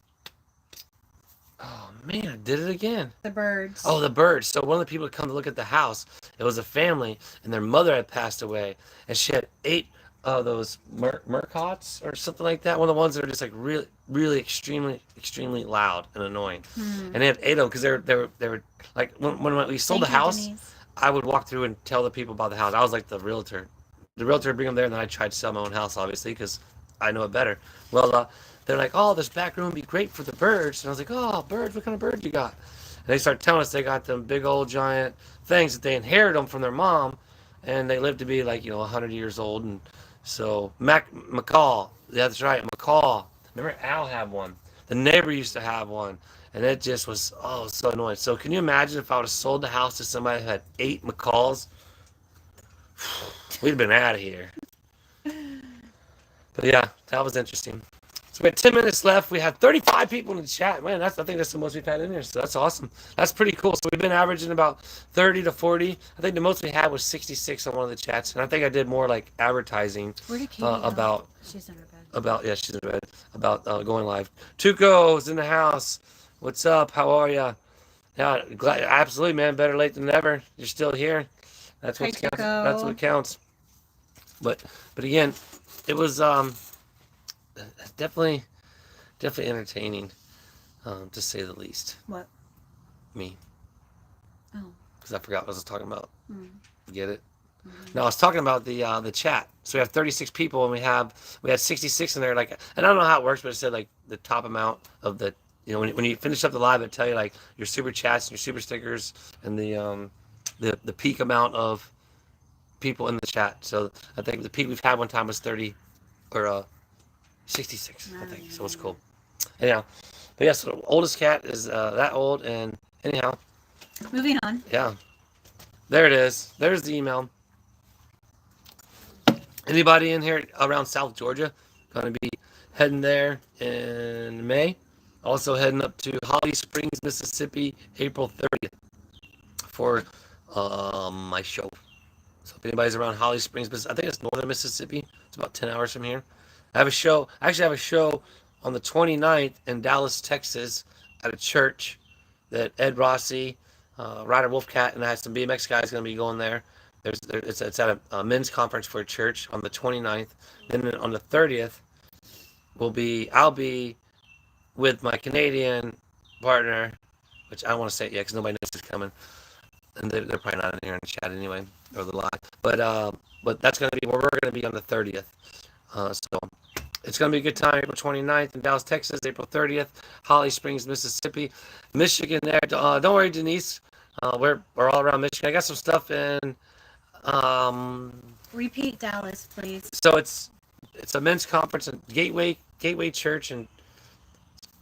man, I did it again. The birds. Oh, the birds. So one of the people that come to look at the house, it was a family, and their mother had passed away, and she had 8 of those Mercots or something like that. One of the ones that are just like really, really extremely loud and annoying. And they had 8 of them because they were like when we sold Thank the you, house, Denise. I would walk through and tell the people about the house. I was like the realtor. The realtor would bring them there, and then I tried to sell my own house, obviously, because I know it better. Well, they're like, oh, this back room would be great for the birds. And I was like, oh, birds, what kind of bird you got? And they started telling us they got them big old giant things that they inherited them from their mom, and they lived to be like, 100 years old. And so McCall, yeah, that's right, McCall. Remember Al had one. The neighbor used to have one. And it just was, so annoying. So can you imagine if I would have sold the house to somebody who had 8 McCalls? We'd have been out of here. But yeah, that was interesting. So we had 10 minutes left. We had 35 people in the chat. Man, I think that's the most we've had in there. So that's awesome. That's pretty cool. So we've been averaging about 30 to 40. I think the most we had was 66 on one of the chats. And I think I did more like advertising Where did Katie go? about She's in her bed. she's in bed, about going live. Tuco's in the house. What's up? How are ya? Yeah, glad, absolutely, man. Better late than never. You're still here. That's what counts. That's what counts. But again, it was definitely entertaining, to say the least. What? Me. Oh. Because I forgot what I was talking about. Get it? Mm-hmm. No, I was talking about the chat. So we have 36 people, and we had 66 in there. Like, and I don't know how it works, but it said like the top amount of the, when you finish up the live, it tell you like your super chats and your super stickers and the peak amount of people in the chat. So I think the peak we've had one time was 30 or 66, I think. So it's cool. Anyhow, but yeah, so the oldest cat is that old, and anyhow. Moving on. Yeah. There it is. There's the email. Anybody in here around South Georgia? Going to be heading there in May. Also heading up to Holly Springs, Mississippi, April 30th for my show. So if anybody's around Holly Springs, I think it's northern Mississippi. It's about 10 hours from here. I have a show. I actually have a show on the 29th in Dallas, Texas at a church that Ed Rossi, Ryder Wolfcat, and I have some BMX guys going to be going there. It's at a men's conference for a church on the 29th. Then on the 30th, I'll be with my Canadian partner, which I don't want to say it yet because nobody knows who's coming, and they're probably not in here in the chat anyway or the live. But that's going to be where we're going to be on the 30th. So it's going to be a good time. April 29th in Dallas, Texas. April 30th, Holly Springs, Mississippi, Michigan. There, don't worry, Denise. We're all around Michigan. I got some stuff in. Repeat Dallas, please. So it's a men's conference at Gateway Church and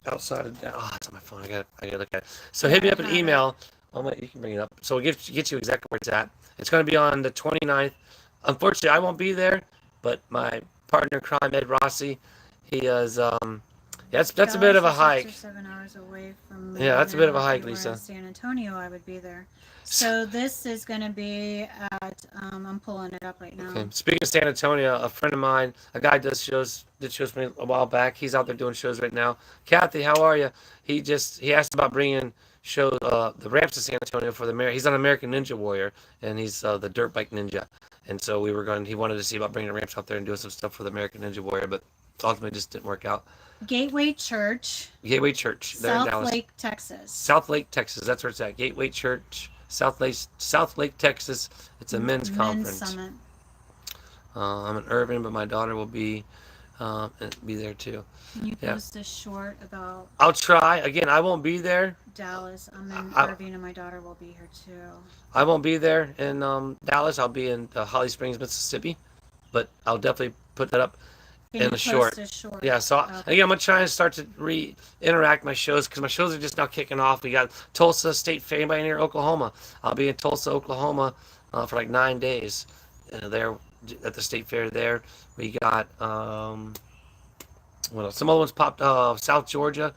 outside of it's on my phone. I gotta look at it. So hit me up an email. Oh wait, you can bring it up. So we'll get you exactly where it's at. It's going to be on the 29th. Unfortunately, I won't be there, but my partner in crime, Ed Rossi, he is. That's a bit of a hike. 6 or 7 hours away from me. Yeah, that's a bit of a hike, Lisa. In San Antonio, I would be there. So this is going to be at. I'm pulling it up right now. Okay. Speaking of San Antonio, a friend of mine, a guy did shows for me a while back. He's out there doing shows right now. Kathy, how are you? He asked about bringing the ramps to San Antonio for he's on American Ninja Warrior, and he's the dirt bike ninja. And so he wanted to see about bringing the ramps out there and doing some stuff for the American Ninja Warrior, but ultimately just didn't work out. Gateway Church. Gateway Church. There in Dallas. South Lake, Texas. South Lake, Texas. That's where it's at. Gateway Church, South Lake, Texas. It's a men's conference. Summit. I'm in Irving, but my daughter will be there too. Can you post a short about? I'll try. Again, I won't be there. Dallas. I'm in Irving, and my daughter will be here too. I won't be there in Dallas. I'll be in Holly Springs, Mississippi, but I'll definitely put that up in a short. Yeah. So again, I'm gonna try and start to interact my shows because my shows are just now kicking off. We got Tulsa State Fair. Anybody near Oklahoma? I'll be in Tulsa, Oklahoma, for like 9 days. There at the state fair. There we got what else? Some other ones popped. South Georgia.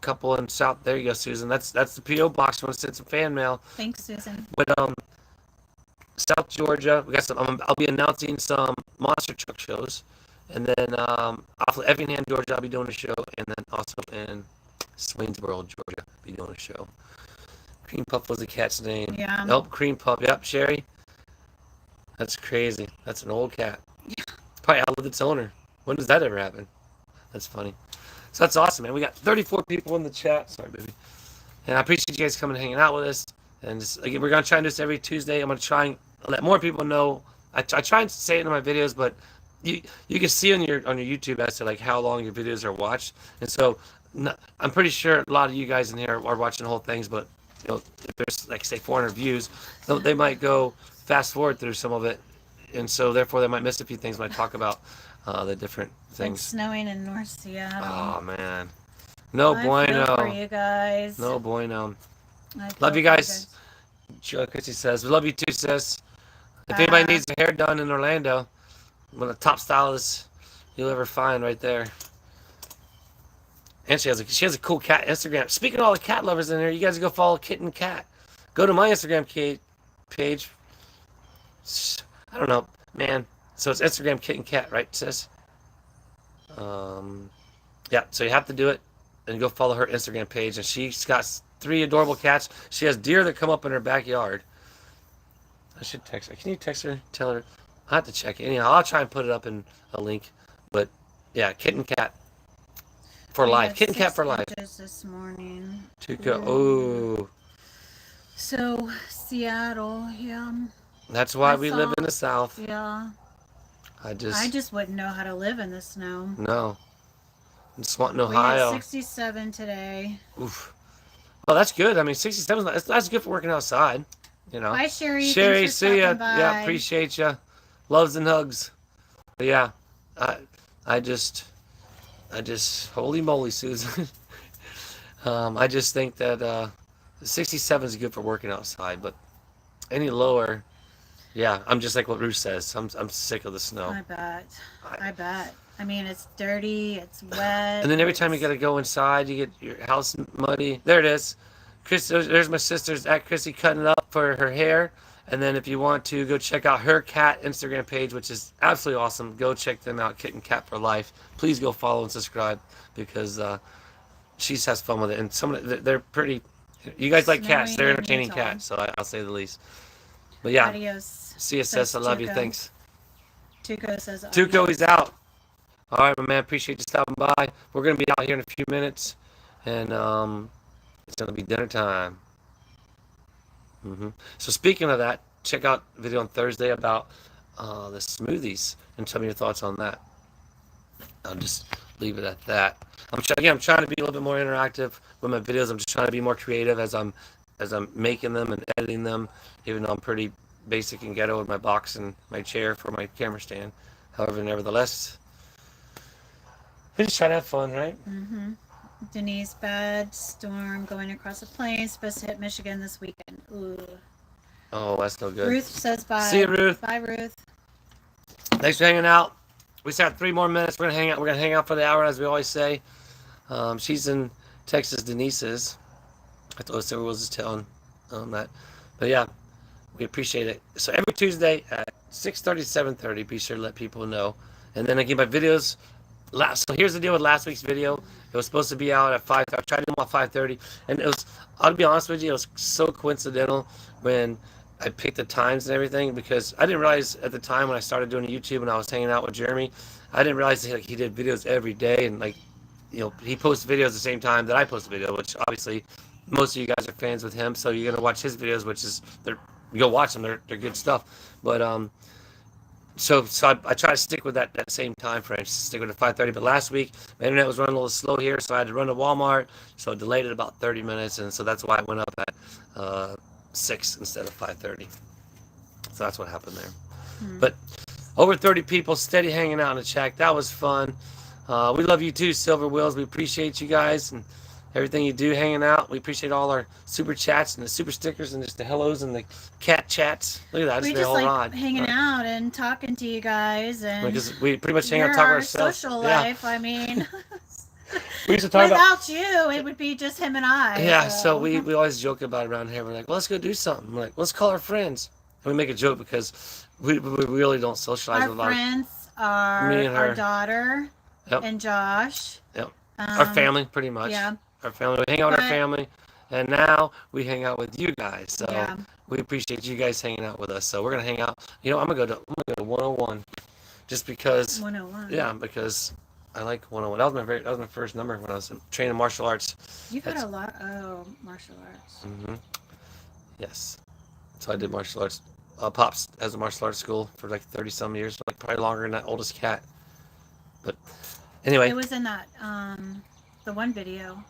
Couple in South. There you go, Susan. That's the PO box. Want to send some fan mail? Thanks, Susan. But South Georgia, we got some. I'll be announcing some monster truck shows, and then off of Effingham, Georgia, I'll be doing a show, and then also in Swainsboro, Georgia, I'll be doing a show. Cream Puff was the cat's name. Yeah. Nope, Cream Puff. Yep, Sherry. That's crazy. That's an old cat. Yeah. Probably outlived its owner. When does that ever happen? That's funny. So that's awesome, man. We got 34 people in the chat. Sorry, baby. And I appreciate you guys coming and hanging out with us. And just, again, we're going to try and do this every Tuesday. I'm going to try and let more people know. I try and say it in my videos, but you can see on your YouTube as to like how long your videos are watched. And so I'm pretty sure a lot of you guys in here are watching the whole things, but if there's like say 400 views, they might go fast forward through some of it. And so therefore they might miss a few things when I talk about the different things. It's snowing in North Seattle. Oh man, no bueno. For you guys. No bueno. Love you guys. Chrissy says, we love you too, sis. If anybody needs their hair done in Orlando, one of the top stylists you'll ever find right there. And she has a cool cat Instagram. Speaking of all the cat lovers in there, you guys go follow Kitten Cat. Go to my Instagram page. I don't know, man. So it's Instagram Kitten Cat, right, sis? Yeah. So you have to do it, and go follow her Instagram page. And she's got 3 adorable cats. She has deer that come up in her backyard. I should text her. Can you text her? Tell her. I have to check it. Anyhow, I'll try and put it up in a link. But yeah, Kitten Cat for We life. had Kitten Cat 6 for life. inches this morning. Tuca. Oh, So Seattle, yeah, that's why I we saw- live in the South. yeah. I I just just wouldn't know how to live in the snow. no. Just want in We had Ohio. 67 today. Oof. Well, that's good. I mean, 67 that's good for working outside. You know. Bye, Sherry. Sherry, Thanks for see ya. stopping by. Yeah, appreciate ya. Loves and hugs. But yeah, I just, holy moly, Susan. I just think that 67 is good for working outside, but any lower, yeah, I'm just like what Ruth says. I'm sick of the snow. I bet. I bet. I mean, it's dirty. It's wet. And then every time you got to go inside, you get your house muddy. There it is. Chris, there's my sister's at Chrissy cutting it up for her hair. And then if you want to go check out her cat Instagram page, which is absolutely awesome, go check them out, Kitten Cat for Life. Please go follow and subscribe because she has fun with it. And they're pretty. You guys like cats? They're Snowy entertaining Utah. cats, so I'll say the least. But yeah, Adios. CSS, I love you. Tuco. Thanks. Tuco says Tuco, adios. he's out. All right, my man. Appreciate you stopping by. We're gonna be out here in a few minutes, and it's gonna be dinner time. So speaking of that, check out the video on Thursday about the smoothies and tell me your thoughts on that. I'll just leave it at that. I'm trying to be a little bit more interactive with my videos. I'm just trying to be more creative as I'm making them and editing them, even though I'm pretty basic and ghetto with my box and my chair for my camera stand. However, nevertheless, we just try to have fun, right? Denise, bad storm going across the plains. Supposed to hit Michigan this weekend. Ooh. Oh, that's no good. Ruth says bye. See you, Ruth. Bye, Ruth. Thanks for hanging out. We still have 3 more minutes. We're gonna hang out. We're gonna hang out for the hour, as we always say. She's in Texas. Denise is. I thought Sarah was just telling that, but yeah, we appreciate it. So every Tuesday at 6:30, 7:30, be sure to let people know. And then again, my videos. So here's the deal with last week's video. It was supposed to be out at 5. I tried to do them at 5:30, and it was. I'll be honest with you, it was so coincidental when I picked the times and everything because I didn't realize at the time when I started doing YouTube and I was hanging out with Jeremy, I didn't realize that he did videos every day and he posts videos at the same time that I post a video, which obviously most of you guys are fans with him, so you're gonna watch his videos, which is go watch them. They're good stuff, but So I try to stick with that same time frame, stick with the 5:30. But last week, my internet was running a little slow here, so I had to run to Walmart. So I delayed it about 30 minutes, and so that's why it went up at 6 instead of 5:30. So that's what happened there. But over 30 people steady hanging out in the chat. That was fun. We love you too, Silver Wheels. We appreciate you guys and everything you do hanging out. We appreciate all our super chats and the super stickers and just the hellos and the cat chats. Look at that. We It's just the whole like rod. hanging out and talking to you guys and Because we pretty much hang out you're and talk about our ourselves. social Yeah. life. I mean, We used to talk about. without you, it would be just him and I. Yeah, so we always joke about it around here. We're like, well, let's go do something. We're like, let's call our friends. And we make a joke because we really don't socialize Our with a lot of friends are Me and our her. daughter Yep. and Josh. Yep. Our family, pretty much. Yeah. Our family. We hang out with our But- family, and now we hang out with you guys. So Yeah. we appreciate you guys hanging out with us. So we're gonna hang out. You know, I'm gonna go to 101, just because. 101. Yeah, because I like 101. That was my first number when I was training martial arts. You've had That's- a lot. Oh, martial arts. Yes. So I did martial arts. Pops has a martial arts school for like 30 some years, like probably longer than that oldest cat. But anyway. It was in that the one video.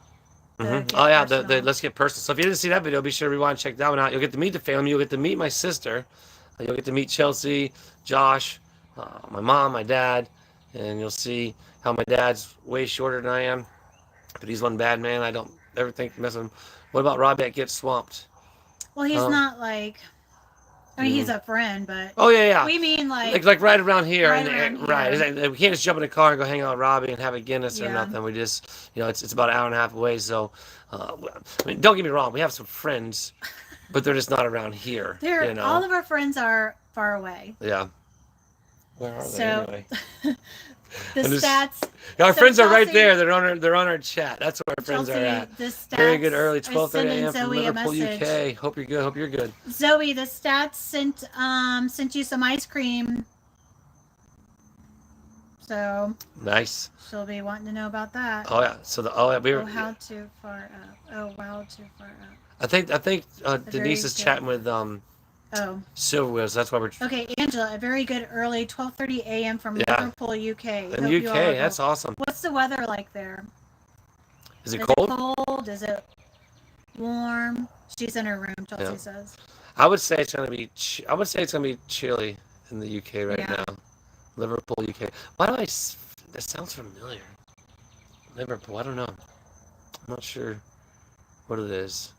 Oh yeah, the personal. Let's Get Personal. So if you didn't see that video, be sure to rewind and check that one out. You'll get to meet the family. You'll get to meet my sister. You'll get to meet Chelsea, Josh, my mom, my dad, and you'll see how my dad's way shorter than I am. But he's one bad man. I don't ever think to mess with him. What about Robert Gets Swamped? Well, he's not like I mean, he's a friend, but Oh yeah, yeah. we mean Like right around here, right and around right. here. It's like, we can't just jump in a car and go hang out with Robbie and have a Guinness or Yeah. nothing. We just, it's about an hour and a half away. So, I mean, don't get me wrong, we have some friends, but they're just not around here. All of our friends are far away. Yeah. Where are they So anyway? the I'm just- stats. Our So friends are right Chelsea- there. They're on our chat. That's where our friends Chelsea, are at. the stats. Very good early, is 12:30 sending a.m. from Zoe a Liverpool, message. UK. Hope you're good. Hope you're good. Zoe, the stats sent you some ice cream. So Nice. she'll be wanting to know about that. Oh yeah. So we were. Oh, how too far up. Oh, wow, too far up. I think Denise is good. chatting with Oh, Silver Wheels. That's why we're okay, Angela, a very good early 12:30 a.m. from Yeah. Liverpool, UK. in Hope you all UK. are That's well. awesome. What's the weather like there? Is it Is cold? it cold? Is it warm? She's in her room, Chelsea Yeah. says. I would say it's gonna be. I would say it's gonna be chilly in the UK right Yeah. now. Liverpool, UK. Why do that sounds familiar? Liverpool. I don't know. I'm not sure what it is.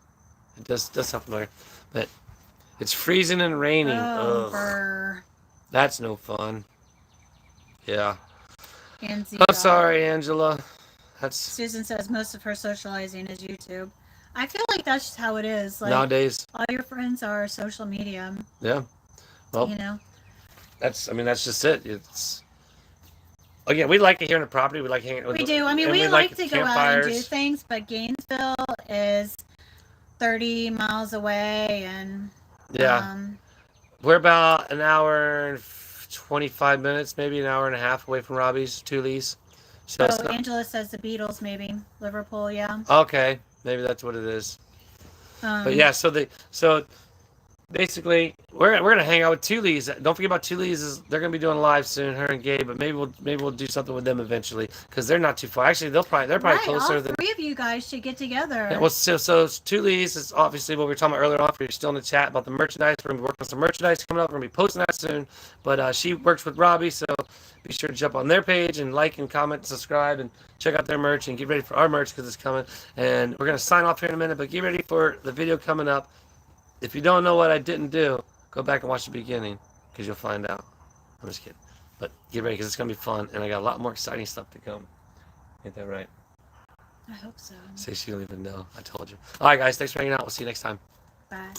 It does sound familiar, but it's freezing and raining. Oh, Ugh, brr. that's no fun. Yeah. And I'm sorry, Angela. That's Susan says most of her socializing is YouTube. I feel like that's just how it is. Like nowadays. all your friends are social media. Yeah. Well, You know. that's just it. It's again, we like it here in the property. We like hanging. We do. I mean, and we like to go out and do campfires. things, but Gainesville is 30 miles away, and Yeah. We're about an hour and 25 minutes, maybe an hour and a half away from Robbie's, Tully's. So it's oh, not, Angela says the Beatles, maybe Liverpool, yeah. okay, maybe that's what it is. But yeah, so basically we're gonna hang out with Tully's. Don't forget about Tully's. They're gonna be doing live soon, her and Gabe. But maybe we'll do something with them eventually because they're not too far. Actually, they're probably right, closer all than. three of you guys should get together. Yeah, well, so Tully's is obviously what we were talking about earlier on. If you're still in the chat about the merchandise, we're gonna be working on some merchandise coming up. We're gonna be posting that soon. But she works with Robbie, so be sure to jump on their page and like and comment, and subscribe, and check out their merch and get ready for our merch because it's coming. And we're gonna sign off here in a minute, but get ready for the video coming up. If you don't know what I didn't do, go back and watch the beginning because you'll find out. I'm just kidding. But get ready because it's gonna be fun, and I got a lot more exciting stuff to come. Ain't that right? I hope so. Say she don't even know. I told you. All right, guys. Thanks for hanging out. We'll see you next time. Bye.